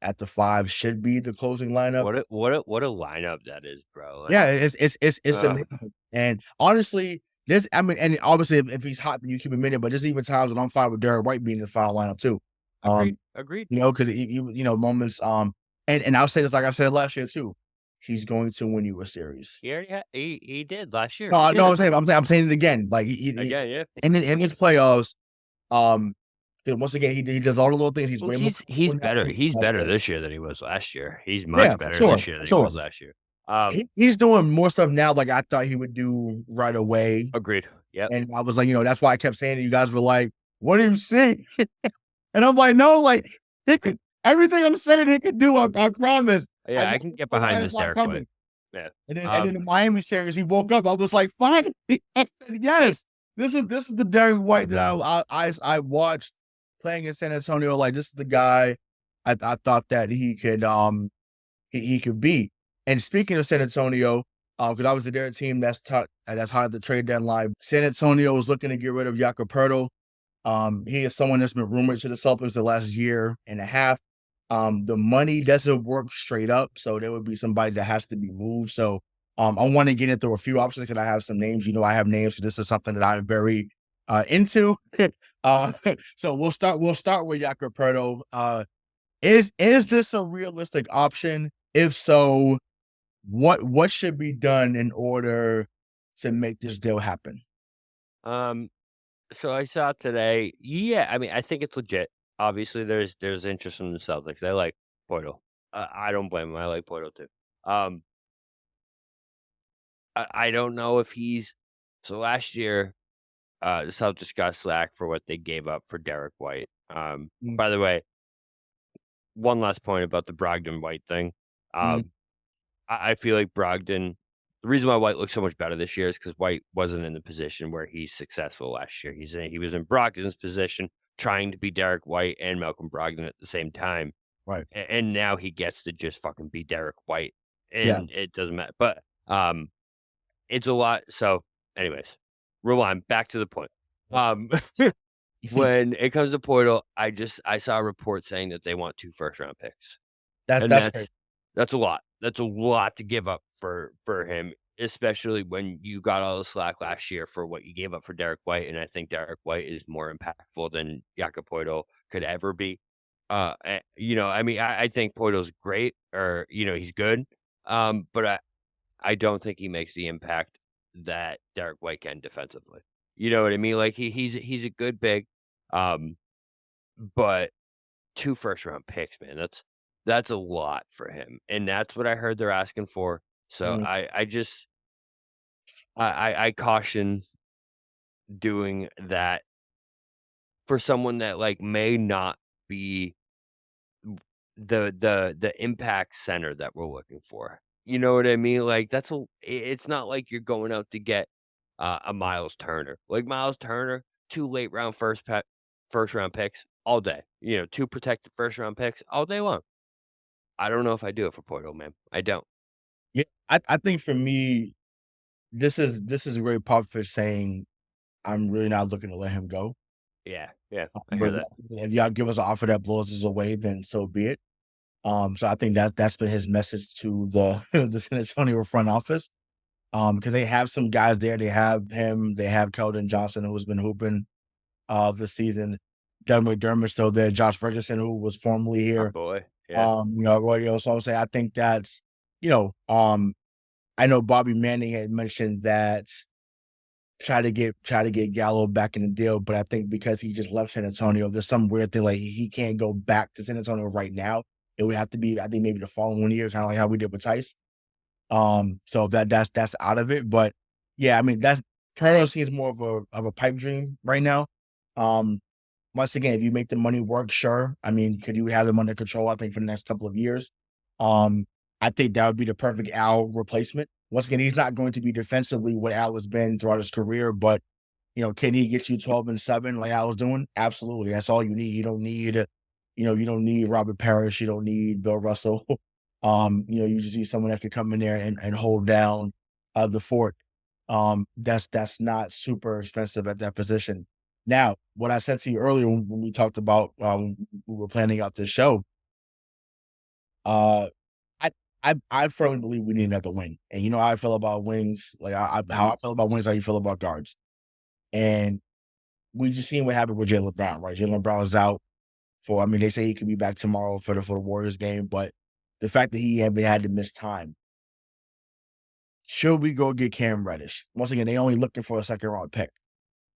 Speaker 1: at the 5 should be the closing lineup.
Speaker 2: What a lineup that is, bro,
Speaker 1: Yeah,
Speaker 2: like,
Speaker 1: it's
Speaker 2: ugh,
Speaker 1: amazing. And honestly, I mean, and obviously if he's hot, then you keep him in it. But there's even times when I'm fine with Derek White being in the final lineup too.
Speaker 2: agreed,
Speaker 1: Um,
Speaker 2: agreed.
Speaker 1: because moments. And I'll say this like I said last year too. He's going to win you a series.
Speaker 2: He already he did last year.
Speaker 1: No, no, I'm saying it again. Like
Speaker 2: Again, yeah.
Speaker 1: in his playoffs, um, once again he does all the little things. He's
Speaker 2: Well,
Speaker 1: way more
Speaker 2: he's
Speaker 1: now
Speaker 2: better.
Speaker 1: than he
Speaker 2: He's
Speaker 1: was last
Speaker 2: better
Speaker 1: year.
Speaker 2: this year than he was last year. He's
Speaker 1: Yeah,
Speaker 2: much
Speaker 1: for
Speaker 2: better
Speaker 1: sure,
Speaker 2: this year
Speaker 1: for
Speaker 2: than he
Speaker 1: sure.
Speaker 2: was last year.
Speaker 1: He's doing more stuff now like I thought he would do right away.
Speaker 2: Agreed. Yep.
Speaker 1: And I was like, that's why I kept saying to you guys were like, "What do you see?" And I'm like, "No, like he could everything I'm saying he could do. I promise. I
Speaker 2: Yeah,
Speaker 1: just
Speaker 2: I can
Speaker 1: don't
Speaker 2: get
Speaker 1: know why
Speaker 2: behind
Speaker 1: it's
Speaker 2: this
Speaker 1: not
Speaker 2: Derek White.
Speaker 1: coming."
Speaker 2: Yeah.
Speaker 1: And then the Miami series, he woke up. I was like, "Finally!" I said, "Yes, this is the Derek White that I watched playing in San Antonio. Like this is the guy I thought that he could beat." And speaking of San Antonio, because I was their team that's hot at the trade deadline. San Antonio was looking to get rid of Jakob Poeltl. He is someone that's been rumored to the Celtics the last year and a half. The money doesn't work straight up, so there would be somebody that has to be moved. So, I want to get into a few options because I have some names. I have names, so this is something that I'm very into. uh, so we'll start with Jakob Poeltl. Is this a realistic option? If so, what should be done in order to make this deal happen?
Speaker 2: Um, so I saw today yeah, I mean, I think it's legit. Obviously, there's interest from the Celtics. They like Portal. I don't blame them. I like Portal too. Um, I don't know if he's so last year, the Celtics got slack for what they gave up for Derek White.
Speaker 1: Mm,
Speaker 2: By the way, one last point about the Brogdon White thing.
Speaker 1: mm,
Speaker 2: Um, I feel like Brogdon the reason why White looks so much better this year is because White wasn't in the position where he's successful last year. He was in Brogdon's position, trying to be Derek White and Malcolm Brogdon at the same time,
Speaker 1: right.
Speaker 2: and now he gets to just fucking be Derek White,
Speaker 1: Yeah.
Speaker 2: and it doesn't matter. But it's a lot. So, anyways, rewind back to the point. Um, when it comes to Portal, I saw a report saying that they want 2 first round picks. And
Speaker 1: That's great.
Speaker 2: that's a lot. That's a lot to give up for him, especially when you got all the slack last year for what you gave up for Derek White, and I think Derek White is more impactful than Jakob Poeltl could ever be. I mean, I think Poeltl's great or, he's good, but I don't think he makes the impact that Derek White can defensively. You know what I mean? Like, he's a good big, um, but 2 first round picks, man, that's a lot for him, and that's what I heard they're asking for. So
Speaker 1: Mm,
Speaker 2: I just I caution doing that for someone that, like, may not be the impact center that we're looking for. You know what I mean? Like, it's not like you're going out to get, a Miles Turner. Like, Miles Turner, 2 late round first round picks all day. 2 protected first round picks all day long. I don't know if I do it for Porto, man. I don't.
Speaker 1: yeah, I think for me, this is a very Popovich saying, "I'm really not looking to let him go."
Speaker 2: Yeah, yeah, I
Speaker 1: But
Speaker 2: hear that.
Speaker 1: if y'all give us an offer that blows us away, then so be it. So I think that's been his message to the the San Antonio front office. Because they have some guys there. They have him. They have Keldon Johnson, who's been hooping this season. Doug McDermott's still there. Josh Ferguson, who was formerly
Speaker 2: My
Speaker 1: here.
Speaker 2: boy. Yeah.
Speaker 1: So I would say I think that's you know, I know Bobby Manning had mentioned that try to get Gallo back in the deal, but I think because he just left San Antonio, there's some weird thing like he can't go back to San Antonio right now. It would have to be, I think, maybe the following year, kind of like how we did with Tice. So that's out of it. But yeah, I mean that's Toronto seems more of a pipe dream right now. Um, Once again, if you make the money work, sure. I mean, could you have them under control? I think for the next couple of years. Um, I think that would be the perfect Al replacement. Once again, he's not going to be defensively what Al has been throughout his career, but can he get you 12 and 7 like I was doing? Absolutely. That's all you need. You don't need Robert Parrish. You don't need Bill Russell. You just need someone that can come in there and hold down the fort. That's not super expensive at that position. Now, what I said to you earlier when we talked about we were planning out this show, uh I I firmly believe we need another wing. And you know how I feel about wings, like how
Speaker 2: Mhm.
Speaker 1: I feel about wings, how you feel about guards. And we just seen what happened with Jaylen Brown, right? Jaylen Brown is out for I mean, they say he could be back tomorrow for the Warriors game, but the fact that he had to miss time, should we go get Cam Reddish? Once again, they only looking for a second round pick.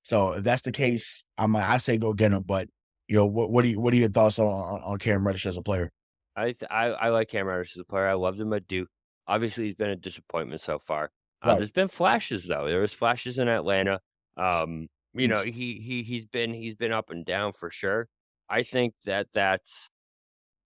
Speaker 1: So if that's the case, I say go get him. But what are your thoughts on Cam Reddish as a player?
Speaker 2: I like Cam Reddish as a player. I loved him at Duke. Obviously, he's been a disappointment so far.
Speaker 1: Right.
Speaker 2: There's been flashes though. There was flashes in Atlanta.
Speaker 1: Huge.
Speaker 2: He's been up and down for sure. I think that's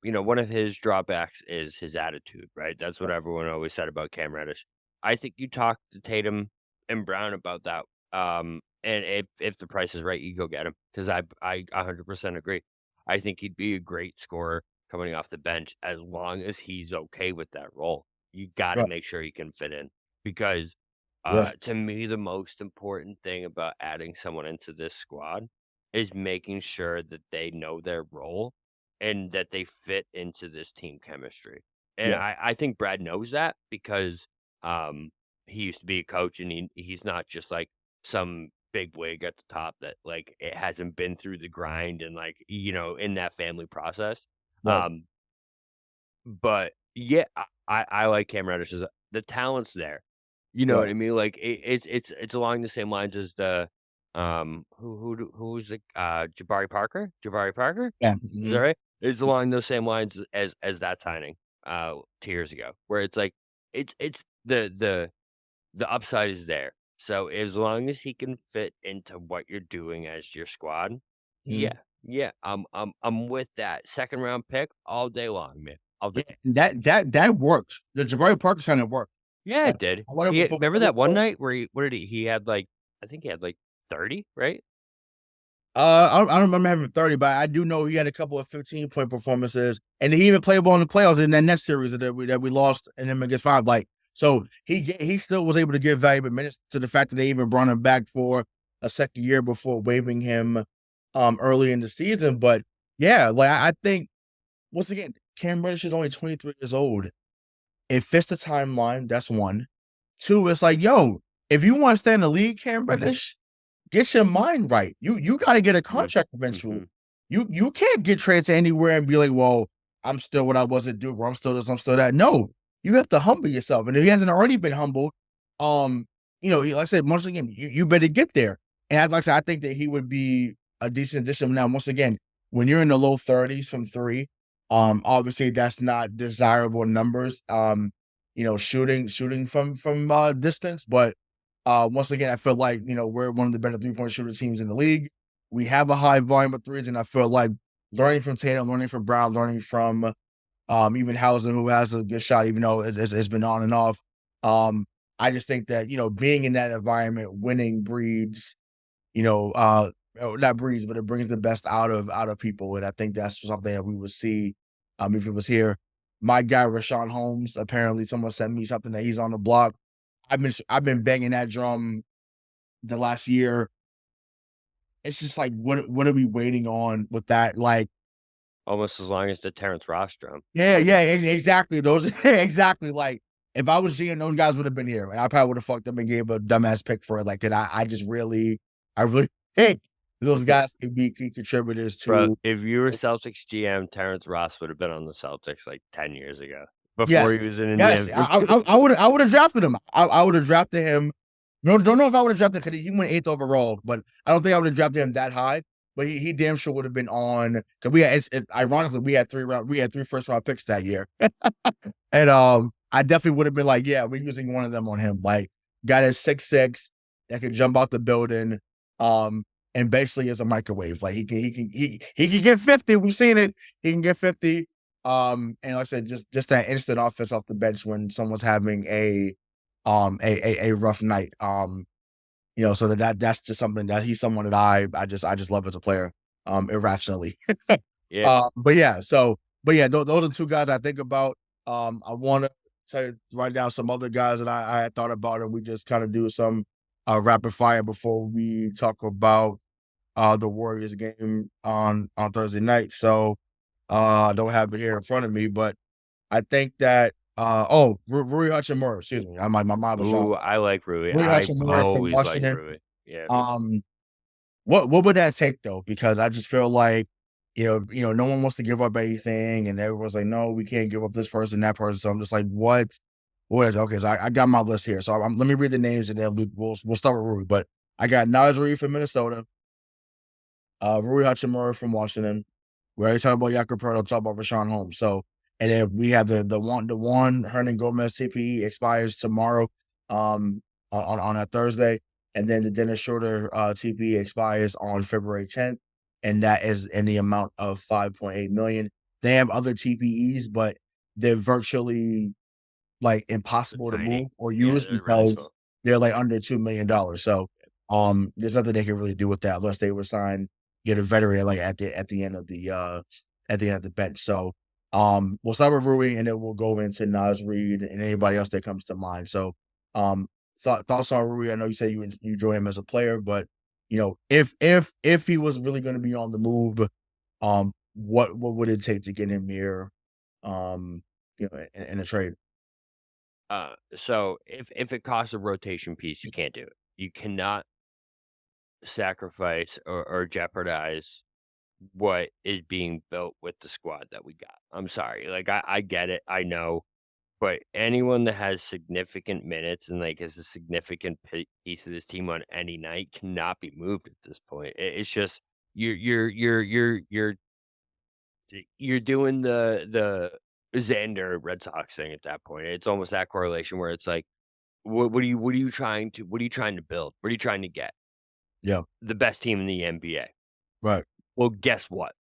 Speaker 2: one of his drawbacks is his attitude, right? That's what everyone always said about Cam Reddish. I think you talk to Tatum and Brown about that. And if the price is right, you go get him because I 100% agree. I think he'd be a great scorer coming off the bench as long as he's okay with that role. You got to
Speaker 1: Right.
Speaker 2: make sure he can fit in because
Speaker 1: Yeah.
Speaker 2: to me, the most important thing about adding someone into this squad is making sure that they know their role and that they fit into this team chemistry. And
Speaker 1: Yeah.
Speaker 2: I think Brad knows that because he used to be a coach and he's not just like some big wig at the top that like it hasn't been through the grind and like in that family process.
Speaker 1: Right.
Speaker 2: But yeah, I like Cam Reddish. The talent's there. You know
Speaker 1: Right.
Speaker 2: what I mean? Like, it's along the same lines as the, who was the, Jabari Parker? Jabari Parker?
Speaker 1: Yeah.
Speaker 2: Is that
Speaker 1: Mhm.
Speaker 2: right? It's along those same lines as that signing, 2 years ago, where it's like, it's the upside is there. So, as long as he can fit into what you're doing as your squad, yeah,
Speaker 1: Mhm.
Speaker 2: yeah, I'm with that. Second round pick all day long, man. All day.
Speaker 1: Yeah, that works. The Jabari Parker signing worked.
Speaker 2: Yeah, it did.
Speaker 1: A wonderful
Speaker 2: Remember
Speaker 1: football
Speaker 2: that one
Speaker 1: player.
Speaker 2: night where what did he had, like, I think he had, like, 30, right?
Speaker 1: I don't remember having 30, but I do know he had a couple of 15-point performances, and he even played well in the playoffs in that next series that we lost and then against 5. Like, so he still was able to give valuable minutes to the fact that they even brought him back for a second year before waiving him early in the season. But yeah, like I think once again, Cam Reddish is only 23 years old. It fits the timeline. That's one. Two, it's like, yo, if you want to stay in the league, Cam Reddish, get your mind right. You gotta get a
Speaker 2: Mhm,
Speaker 1: contract eventually.
Speaker 2: mhm.
Speaker 1: You can't get traded to anywhere and be like, "Well, I'm still what I was at Duke, or I'm still this, I'm still that." No, you have to humble yourself, and if he hasn't already been humbled, um, like I said, once again, you better get there. And like I said, I think that he would be a decent addition. Now, once again, when you're in the low 30s from 3, obviously that's not desirable numbers. Shooting from distance, but once again, I feel like, we're one of the better three-point shooter teams in the league. We have a high volume of threes, and I feel like learning from Tatum, learning from Brown, learning from even Hausen, who has a good shot, even though it's been on and off. I just think that, being in that environment, winning breeds, not breeds, but it brings the best out of people. And I think that's something that we would see if it was here. My guy, Richaun Holmes, apparently someone sent me something that he's on the block. I've been banging that drum the last year. It's just like, what are we waiting on with that? Like,
Speaker 2: Almost as long as the Terrence Ross drum.
Speaker 1: yeah, yeah, exactly. Those exactly. Like, if I was seeing those guys would have been here, and I probably would have fucked up and gave a dumbass pick for it. Like, and I really think those guys could be key contributors
Speaker 2: Bro,
Speaker 1: to.
Speaker 2: if you were Celtics GM, Terrence Ross would have been on the Celtics, like, 10 years ago,
Speaker 1: Yes,
Speaker 2: before he was in
Speaker 1: yes.
Speaker 2: Indiana.
Speaker 1: I would have drafted him. I would have drafted him. No, don't know if I would have drafted because he went 8th overall, but I don't think I would have drafted him that high. But he damn sure would have been on because ironically we had 3 first round picks that year. And I definitely would have been like, yeah, we're using one of them on him. Like, guy that's 6'6", that can jump out the building, um, and basically is a microwave. Like, he can get 50. We've seen it. He can get 50. And like I said, just that instant offense off the bench when someone's having a rough night. So that's just something that he's someone that I just love as a player, irrationally.
Speaker 2: Yeah,
Speaker 1: Those are 2 guys I think about. I wanna write down some other guys that I had thought about, and we just kinda do some, rapid fire before we talk about, the Warriors game on Thursday night. So, I don't have it here in front of me, but I think that, Rui Hachimura, excuse me, my mind was drawn.
Speaker 2: ooh, I like Rui.
Speaker 1: Rui
Speaker 2: I've
Speaker 1: Hachimura from
Speaker 2: always liked
Speaker 1: Washington.
Speaker 2: Rui. Yeah.
Speaker 1: Um what would that take though? Because I just feel like, no one wants to give up anything, and everyone's like, "No, we can't give up this person, that person." So I'm just like, "What? What is okay?" So I got my list here. So let me read the names, and then we'll start with Rui. But I got Naz Reid from Minnesota, Rui Hachimura from Washington. We already talked about Jakob Poeltl, talked about Rashawn Holmes. So, and then we have the one Hernan Gomez TPE expires tomorrow, on a Thursday, and then the Dennis Schroeder TPE expires on February 10th, and that is in the amount of 5.8 million. They have other TPEs, but they're virtually like
Speaker 2: They're
Speaker 1: impossible to
Speaker 2: tiny.
Speaker 1: move or
Speaker 2: Yeah,
Speaker 1: use
Speaker 2: they're really
Speaker 1: because
Speaker 2: small.
Speaker 1: they're like under $2 million. So there's nothing they can really do with that unless they were signed, get a veteran like at the end of the bench. So we'll start with Rui and then we'll go into Nas Reed and anybody else that comes to mind. So um thoughts on Rui. I know you say you enjoy him as a player, but if he was really going to be on the move, what would it take to get him here in a trade?
Speaker 2: So if it costs a rotation piece, you can't do it. You cannot sacrifice or jeopardize what is being built with the squad that we got. I'm sorry. Like, I get it. I know. but anyone that has significant minutes and, like, is a significant piece of this team on any night cannot be moved at this point. It's just you're doing the Xander Red Sox thing at that point. It's almost that correlation where it's like, what are you trying to build? What are you trying to get?
Speaker 1: Yeah,
Speaker 2: The best team in the NBA.
Speaker 1: right.
Speaker 2: Well, guess what?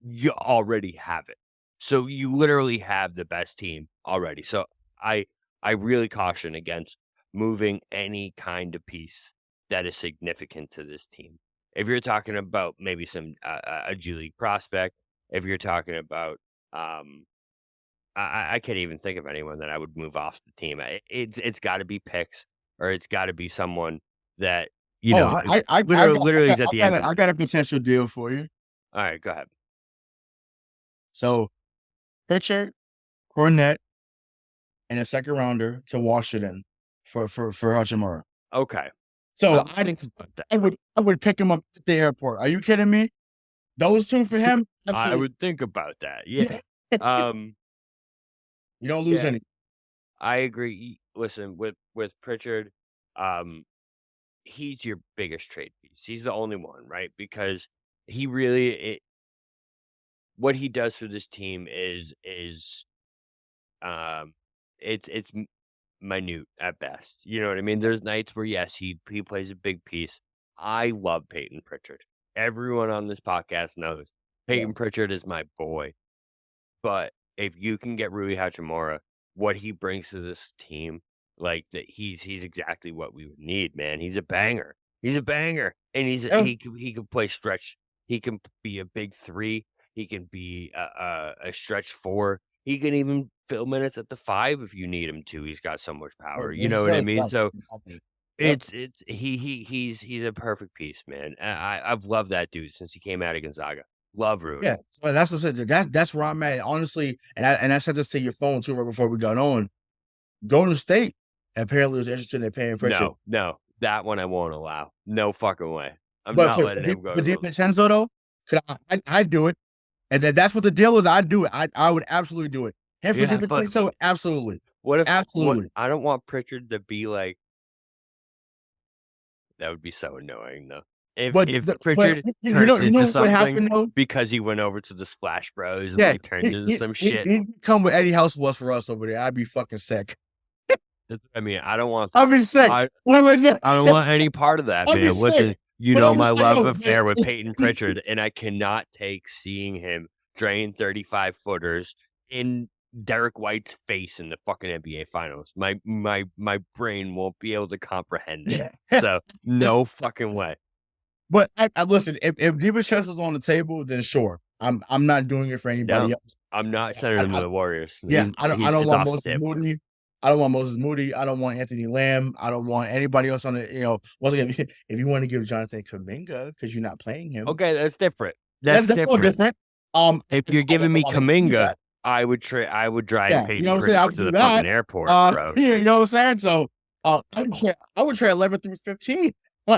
Speaker 2: You already have it. So you literally have the best team already. So I I really caution against moving any kind of piece that is significant to this team. If you're talking about maybe some a G League prospect, if you're talking about I can't even think of anyone that I would move off the team. It's got to be picks or it's got to be someone that
Speaker 1: Oh,
Speaker 2: is literally is at the end of
Speaker 1: I
Speaker 2: the.
Speaker 1: got a potential deal for you.
Speaker 2: All right, go ahead.
Speaker 1: So, pitcher, Cornette, and a second rounder to Washington for Hachimura.
Speaker 2: Okay, I
Speaker 1: So
Speaker 2: would think about that.
Speaker 1: I would pick him up at the airport. Are you kidding me? Those 2 for him?
Speaker 2: I
Speaker 1: Absolutely.
Speaker 2: would think about that, yeah. Um,
Speaker 1: You don't lose
Speaker 2: yeah,
Speaker 1: any.
Speaker 2: I agree. Listen, with Pritchard, um, he's your biggest trade piece. He's the only one, right? Because he really what he does for this team is um, it's minute at best. You know what I mean? There's nights where yes, he plays a big piece. I love Peyton Pritchard. Everyone on this podcast knows
Speaker 1: Yeah.
Speaker 2: Peyton Pritchard is my boy. But if you can get Rui Hachimura, what he brings to this team, like that he's exactly what we would need, man. He's a banger. He's a banger. And
Speaker 1: Yeah.
Speaker 2: he can play stretch. He can be a big 3. He can be a stretch 4. He can even fill minutes at the 5 if you need him to. He's got so much power. You know what I mean? So
Speaker 1: Yep.
Speaker 2: it's he's a perfect piece, man. I've loved that dude since he came out of Gonzaga. Love Rui.
Speaker 1: Yeah. So that's what I said. That's where I'm at. Honestly, and I said this to your phone too right before we got on. Golden State apparently was interested in paying Pritchard.
Speaker 2: No, that one I won't allow. No fucking way. I'm
Speaker 1: But
Speaker 2: not letting him go
Speaker 1: for
Speaker 2: to Golden State.
Speaker 1: DiVincenzo though, could I'd do it. And that's what the deal is. I'd do it. I would absolutely do it. Him for
Speaker 2: Yeah, but
Speaker 1: DiVincenzo, absolutely.
Speaker 2: what
Speaker 1: Absolutely.
Speaker 2: I don't want Pritchard to be like that would be so annoying though. If
Speaker 1: But
Speaker 2: Pritchard turns
Speaker 1: you
Speaker 2: into
Speaker 1: know what
Speaker 2: something
Speaker 1: happened though?
Speaker 2: because he went over to the Splash Bros and
Speaker 1: Yeah,
Speaker 2: like turned into some shit.
Speaker 1: he'd come with Eddie House was for us over there. I'd be fucking sick.
Speaker 2: I mean, I don't want
Speaker 1: I'd be sick.
Speaker 2: I
Speaker 1: What am I doing?
Speaker 2: I don't want any part of that,
Speaker 1: I'd be
Speaker 2: man.
Speaker 1: sick.
Speaker 2: Listen, you
Speaker 1: But
Speaker 2: know
Speaker 1: I'm
Speaker 2: my
Speaker 1: just
Speaker 2: love
Speaker 1: saying,
Speaker 2: affair with Peyton Pritchard, and I cannot take seeing him drain 35 footers in Derek White's face in the fucking NBA finals. My brain won't be able to comprehend it. So no fucking way.
Speaker 1: But I listen, if DiVincenzo's on the table, then sure. I'm not doing it for anybody
Speaker 2: No,
Speaker 1: else.
Speaker 2: I'm not sending him to the Warriors.
Speaker 1: Yeah, I don't
Speaker 2: It's
Speaker 1: want
Speaker 2: off the
Speaker 1: Moses
Speaker 2: table.
Speaker 1: Moody. I don't want Moses Moody. I don't want Anthony Lamb. I don't want anybody else on the, once again, if you want to give Jonathan Kuminga because you're not playing him,
Speaker 2: Okay, that's different. That's
Speaker 1: that's all
Speaker 2: different.
Speaker 1: different.
Speaker 2: If you're
Speaker 1: I don't
Speaker 2: giving me
Speaker 1: know why they do
Speaker 2: Kuminga,
Speaker 1: that.
Speaker 2: I would drive
Speaker 1: Yeah, you know
Speaker 2: Peyton
Speaker 1: what I'm saying? I
Speaker 2: Pritchard
Speaker 1: would
Speaker 2: to
Speaker 1: do
Speaker 2: the fucking
Speaker 1: that.
Speaker 2: airport, bro.
Speaker 1: Yeah, you know what I'm saying? So, I would trade 11 through 15.
Speaker 2: Yeah,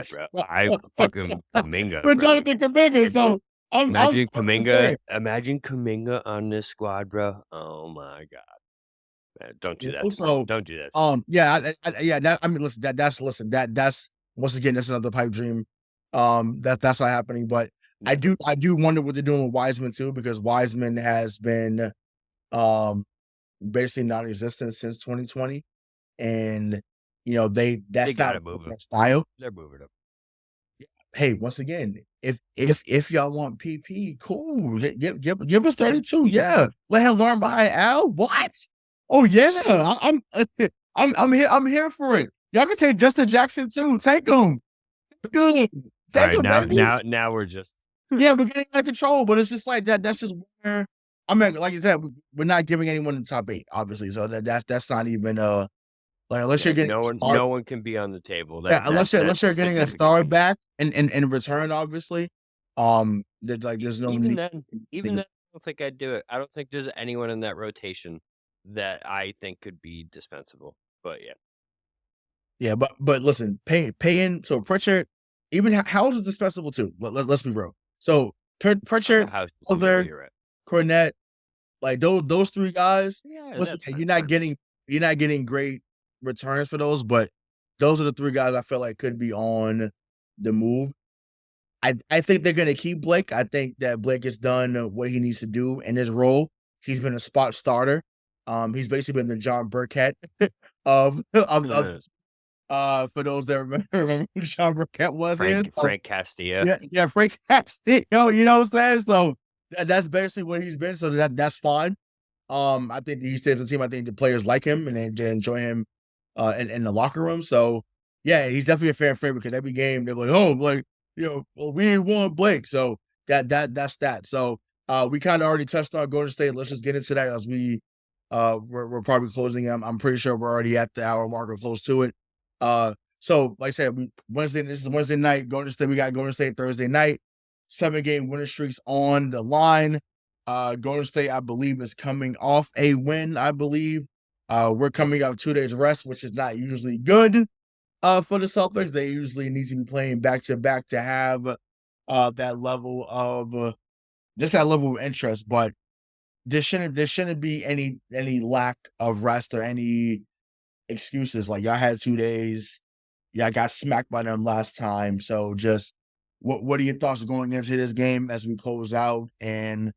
Speaker 2: bro. I fucking Kuminga,
Speaker 1: We're
Speaker 2: bro.
Speaker 1: Jonathan Kuminga, so I'm
Speaker 2: Imagine
Speaker 1: just saying.
Speaker 2: Kuminga on this squad, bro. Oh my god. Man, don't do that to me.
Speaker 1: So,
Speaker 2: Don't do that.
Speaker 1: yeah, yeah. I mean, listen, that's once again, that's another pipe dream. That's not happening. But I do wonder what they're doing with Wiseman too, because Wiseman has been basically non-existent since 2020, and
Speaker 2: They
Speaker 1: that's not
Speaker 2: gotta move him.
Speaker 1: their style.
Speaker 2: They're moving him.
Speaker 1: Hey, once again, if y'all want PP, cool. Give us 32. Yeah, let him learn behind Al. What? Oh yeah, I'm here for it. Y'all can take Justin Jackson too. Take him. Good.
Speaker 2: All
Speaker 1: Take
Speaker 2: right,
Speaker 1: him, baby.
Speaker 2: now we're just
Speaker 1: Yeah, we're getting out of control, but it's just like that. That's just where I mean, like you said, we're not giving anyone the top 8, obviously. So that's not even like unless you're getting
Speaker 2: no one can be on the table.
Speaker 1: yeah, unless
Speaker 2: That's
Speaker 1: you're
Speaker 2: a
Speaker 1: getting a
Speaker 2: significant
Speaker 1: star
Speaker 2: thing.
Speaker 1: back in return, obviously. There's no
Speaker 2: Even
Speaker 1: need.
Speaker 2: then, I don't think I'd do it. I don't think there's anyone in that rotation that I think could be dispensable. But yeah.
Speaker 1: Yeah, but listen, paying so Pritchard, even Howells is dispensable too. Let's be real. So Pritchard,
Speaker 2: House too, but
Speaker 1: Other,
Speaker 2: you're right.
Speaker 1: Cornette, Like those 3 guys,
Speaker 2: Yeah,
Speaker 1: once
Speaker 2: that's
Speaker 1: again,
Speaker 2: fine.
Speaker 1: you're not getting great returns for those, but those are the 3 guys I feel like could be on the move. I think they're gonna keep Blake. I think that Blake has done what he needs to do in his role. He's been a spot starter. He's basically been the John Burkett of for those that remember who John Burkett was in. So
Speaker 2: Frank Castillo.
Speaker 1: yeah, yeah, Frank Castillo, you know what I'm saying? So that's basically what he's been. So that's fine. I think he stays on the team. I think the players like him and they enjoy him in the locker room. So yeah, he's definitely a fan favorite because every game they're like, oh, like, well, we ain't won Blake. So that's that. So we kind of already touched on Golden State. Let's just get into that as we're probably closing. I'm pretty sure we're already at the hour mark or close to it. So like I said, this is Wednesday night. Golden State, we got Golden State Thursday night. 7-game winning streaks on the line. Golden State, I believe, is coming off a win, I believe. We're coming off 2 days rest, which is not usually good for the Celtics. They usually need to be playing back to back to have that level of just that level of interest. But there shouldn't be any lack of rest or any excuses. Like y'all had 2 days. Yeah, I got smacked by them last time. So just what are your thoughts going into this game as we close out? And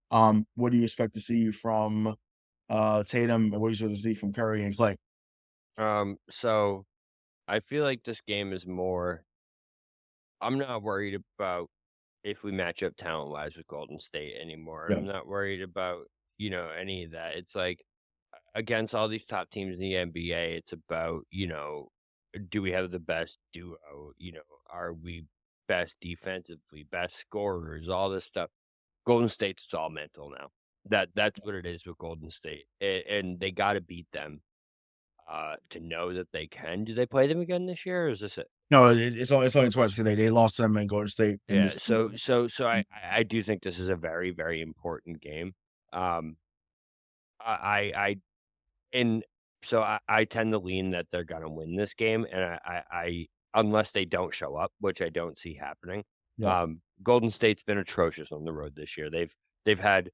Speaker 1: what do you expect to see from Tatum and what do you expect to see from Curry and Clay?
Speaker 2: So I feel like this game is more. I'm not worried about if we match up talent wise with Golden State anymore.
Speaker 1: Yeah.
Speaker 2: I'm not worried about any of that. It's like against all these top teams in the NBA, it's about do we have the best duo? Are we best defensively, best scorers, all this stuff. Golden State's it's all mental now. That's what it is with Golden State, and they got to beat them to know that they can. Do they play them again this year, or is this it?
Speaker 1: No, it's only twice because they lost to them in Golden State in
Speaker 2: Yeah.
Speaker 1: this.
Speaker 2: So I do think this is a very very important game. Um, I and so I tend to lean that they're gonna win this game, and I unless they don't show up, which I don't see happening.
Speaker 1: Yeah,
Speaker 2: Golden State's been atrocious on the road this year. They've had,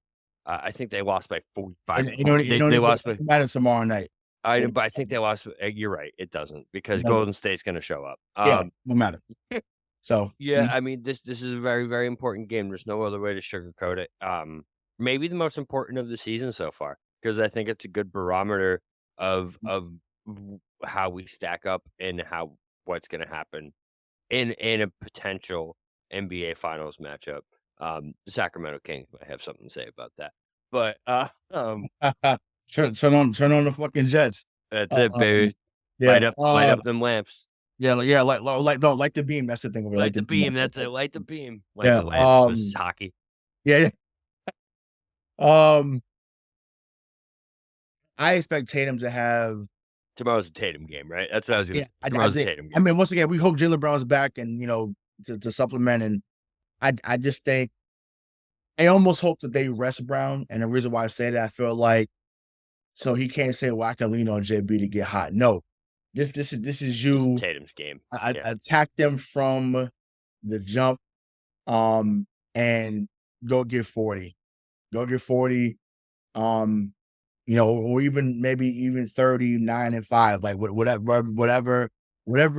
Speaker 2: I think they lost by 45
Speaker 1: and
Speaker 2: points.
Speaker 1: it don't
Speaker 2: They
Speaker 1: even
Speaker 2: lost by
Speaker 1: matter tomorrow night. It,
Speaker 2: but I think they lost. You're right, it doesn't
Speaker 1: it
Speaker 2: because
Speaker 1: doesn't.
Speaker 2: Golden State's gonna show up.
Speaker 1: Yeah, no matter. So
Speaker 2: Yeah, I mean this is a very very important game. There's no other way to sugarcoat it. Maybe the most important of the season so far because I think it's a good barometer of how we stack up and how what's going to happen in a potential NBA Finals matchup. The Sacramento Kings might have something to say about that, but
Speaker 1: turn on the fucking Jets.
Speaker 2: that's it,
Speaker 1: Um,
Speaker 2: baby.
Speaker 1: yeah,
Speaker 2: Light up them lamps.
Speaker 1: yeah, yeah, like no, like the beam. That's the thing. We like
Speaker 2: Light
Speaker 1: the
Speaker 2: the
Speaker 1: beam.
Speaker 2: beam. That's it. Light the beam. Light
Speaker 1: Yeah.
Speaker 2: the lamps. This is hockey.
Speaker 1: Yeah. Um, I expect Tatum to have.
Speaker 2: Tomorrow's a Tatum game, right? That's what I was gonna
Speaker 1: Yeah,
Speaker 2: say. Tomorrow's a
Speaker 1: think.
Speaker 2: Tatum
Speaker 1: I
Speaker 2: game.
Speaker 1: mean, once again, we hope Jaylen Brown's back and to supplement. And I just think I almost hope that they rest Brown. And the reason why I say that, I feel like so he can't say, "Well, I can lean on JB to get hot." No, this is
Speaker 2: This is
Speaker 1: you.
Speaker 2: Tatum's game. Yeah.
Speaker 1: Attack them from the jump. And go get 40. Go get 40. Um, or even maybe even 39-5, like whatever it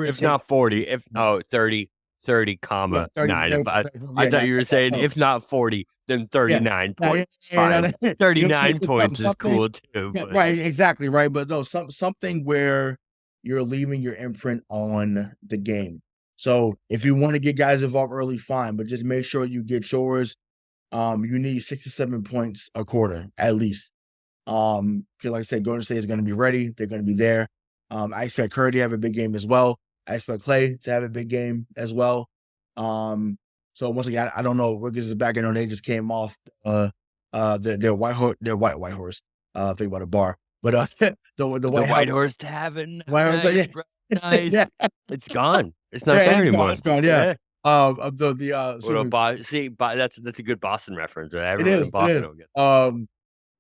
Speaker 2: If
Speaker 1: takes.
Speaker 2: not 40, if 30, 30
Speaker 1: Yeah,
Speaker 2: comma
Speaker 1: 30,
Speaker 2: 9 and
Speaker 1: 30,
Speaker 2: 5. I
Speaker 1: yeah,
Speaker 2: thought you were saying
Speaker 1: no,
Speaker 2: if not 40, then
Speaker 1: yeah,
Speaker 2: 39
Speaker 1: no, yeah,
Speaker 2: points. It's
Speaker 1: yeah, no,
Speaker 2: fine.
Speaker 1: no, you
Speaker 2: 39
Speaker 1: just something,
Speaker 2: points is cool too,
Speaker 1: yeah,
Speaker 2: but
Speaker 1: right, exactly, right, but no, something where you're leaving your imprint on the game. So if
Speaker 2: yeah.
Speaker 1: you want to get guys involved early, fine, but just make sure you get yours. You need 67 points a quarter at least. Because like I said, Golden State is going to be ready. They're going to be there. I expect Curry to have a big game as well. I expect Clay to have a big game as well. So once again, I don't know. Wiggins is back. I know they just came off their white horse. Think about a bar, but the
Speaker 2: The
Speaker 1: White
Speaker 2: White
Speaker 1: House
Speaker 2: Horse Tavern.
Speaker 1: White House,
Speaker 2: Nice,
Speaker 1: yeah,
Speaker 2: bro. Nice.
Speaker 1: yeah,
Speaker 2: It's gone. It's not
Speaker 1: yeah,
Speaker 2: there
Speaker 1: it's gone,
Speaker 2: anymore.
Speaker 1: it's gone, yeah.
Speaker 2: Yeah.
Speaker 1: Of the
Speaker 2: What a
Speaker 1: excuse me,
Speaker 2: see, that's a good Boston reference. Right?
Speaker 1: it
Speaker 2: Everyone in
Speaker 1: is, it
Speaker 2: Boston
Speaker 1: is.
Speaker 2: will get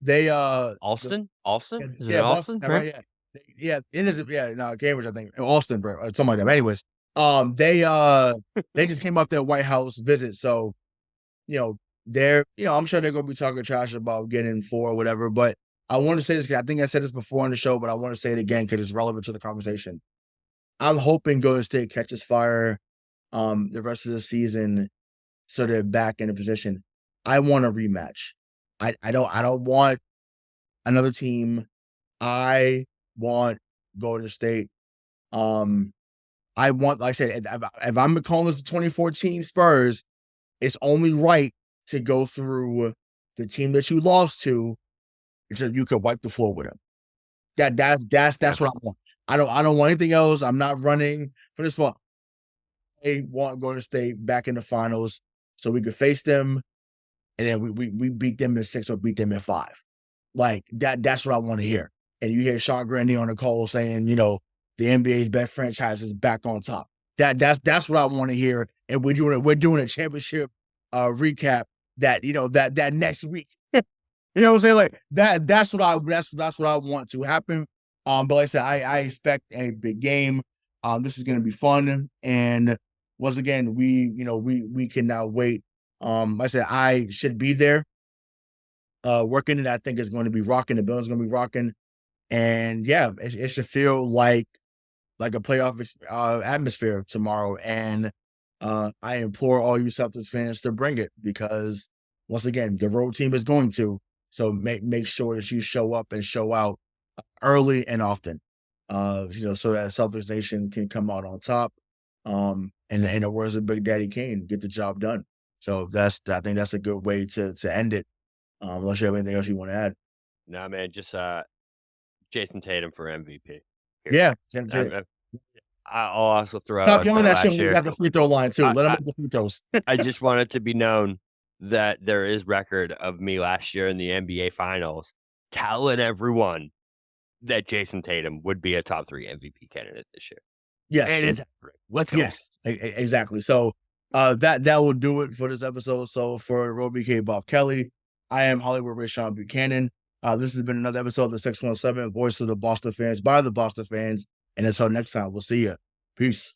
Speaker 1: They
Speaker 2: Alston? Alston?
Speaker 1: Yeah,
Speaker 2: Is it
Speaker 1: yeah, Boston,
Speaker 2: Alston?
Speaker 1: yeah,
Speaker 2: Right?
Speaker 1: right, yeah. Yeah, it is, yeah, no, Cambridge, I think, Austin, bro, or something like that, but anyways, they just came off their White House visit, so, you know, I'm sure they're gonna be talking trash about getting 4 or whatever, but I wanna say this 'cause I think I said this before on the show, but I wanna say it again because it's relevant to the conversation. I'm hoping Golden State catches fire, the rest of the season so they're back in a position. I want a rematch. I don't want another team. I want Golden State. Um, I want, like I said, if I'm calling this the 2014 Spurs, it's only right to go through the team that you lost to so you could wipe the floor with them.
Speaker 2: Yeah.
Speaker 1: That's what I want. I don't want anything else. I'm not running for this one. I want Golden State back in the finals so we could face them and then we beat them in 6 or beat them in 5. Like that's what I want to hear. And you hear Sean Grandy on the call saying, the NBA's best franchise is back on top. That's what I want to hear. And we're doing a championship recap that next week. You know what I'm saying? Like that's what I want to happen. But like I said, I expect a big game. This is gonna be fun. And once again, we cannot wait. Like I said, I should be there working it. I think it's going to be rocking. The building's going to be rocking. And yeah, it should feel like a playoff atmosphere tomorrow. And I implore all you Celtics fans to bring it because once again, the road team is going to. So make sure that you show up and show out early and often. So that Celtics Nation can come out on top. And in the words of Big Daddy Kane, get the job done. So I think that's a good way to end it. Unless you have anything else you want to add.
Speaker 2: No, man, just, Jayson Tatum for MVP. Period.
Speaker 1: Yeah,
Speaker 2: I'm I'll also throw
Speaker 1: stop
Speaker 2: out
Speaker 1: yelling
Speaker 2: there
Speaker 1: that shit
Speaker 2: last
Speaker 1: when he's
Speaker 2: year,
Speaker 1: at the free throw line too.
Speaker 2: I
Speaker 1: Let him
Speaker 2: I
Speaker 1: make the free throws.
Speaker 2: I just want it to be known that there is record of me last year in the NBA finals telling everyone that Jayson Tatum would be a top 3 MVP candidate this year.
Speaker 1: Yes,
Speaker 2: And it's happening. Let's go.
Speaker 1: yes, exactly. So that will do it for this episode. So for Roby K. Bob Kelly, I am Hollywood Richaun Buchanan. This has been another episode of the 617 Voice of the Boston Fans by the Boston Fans. And until next time, we'll see you. Peace.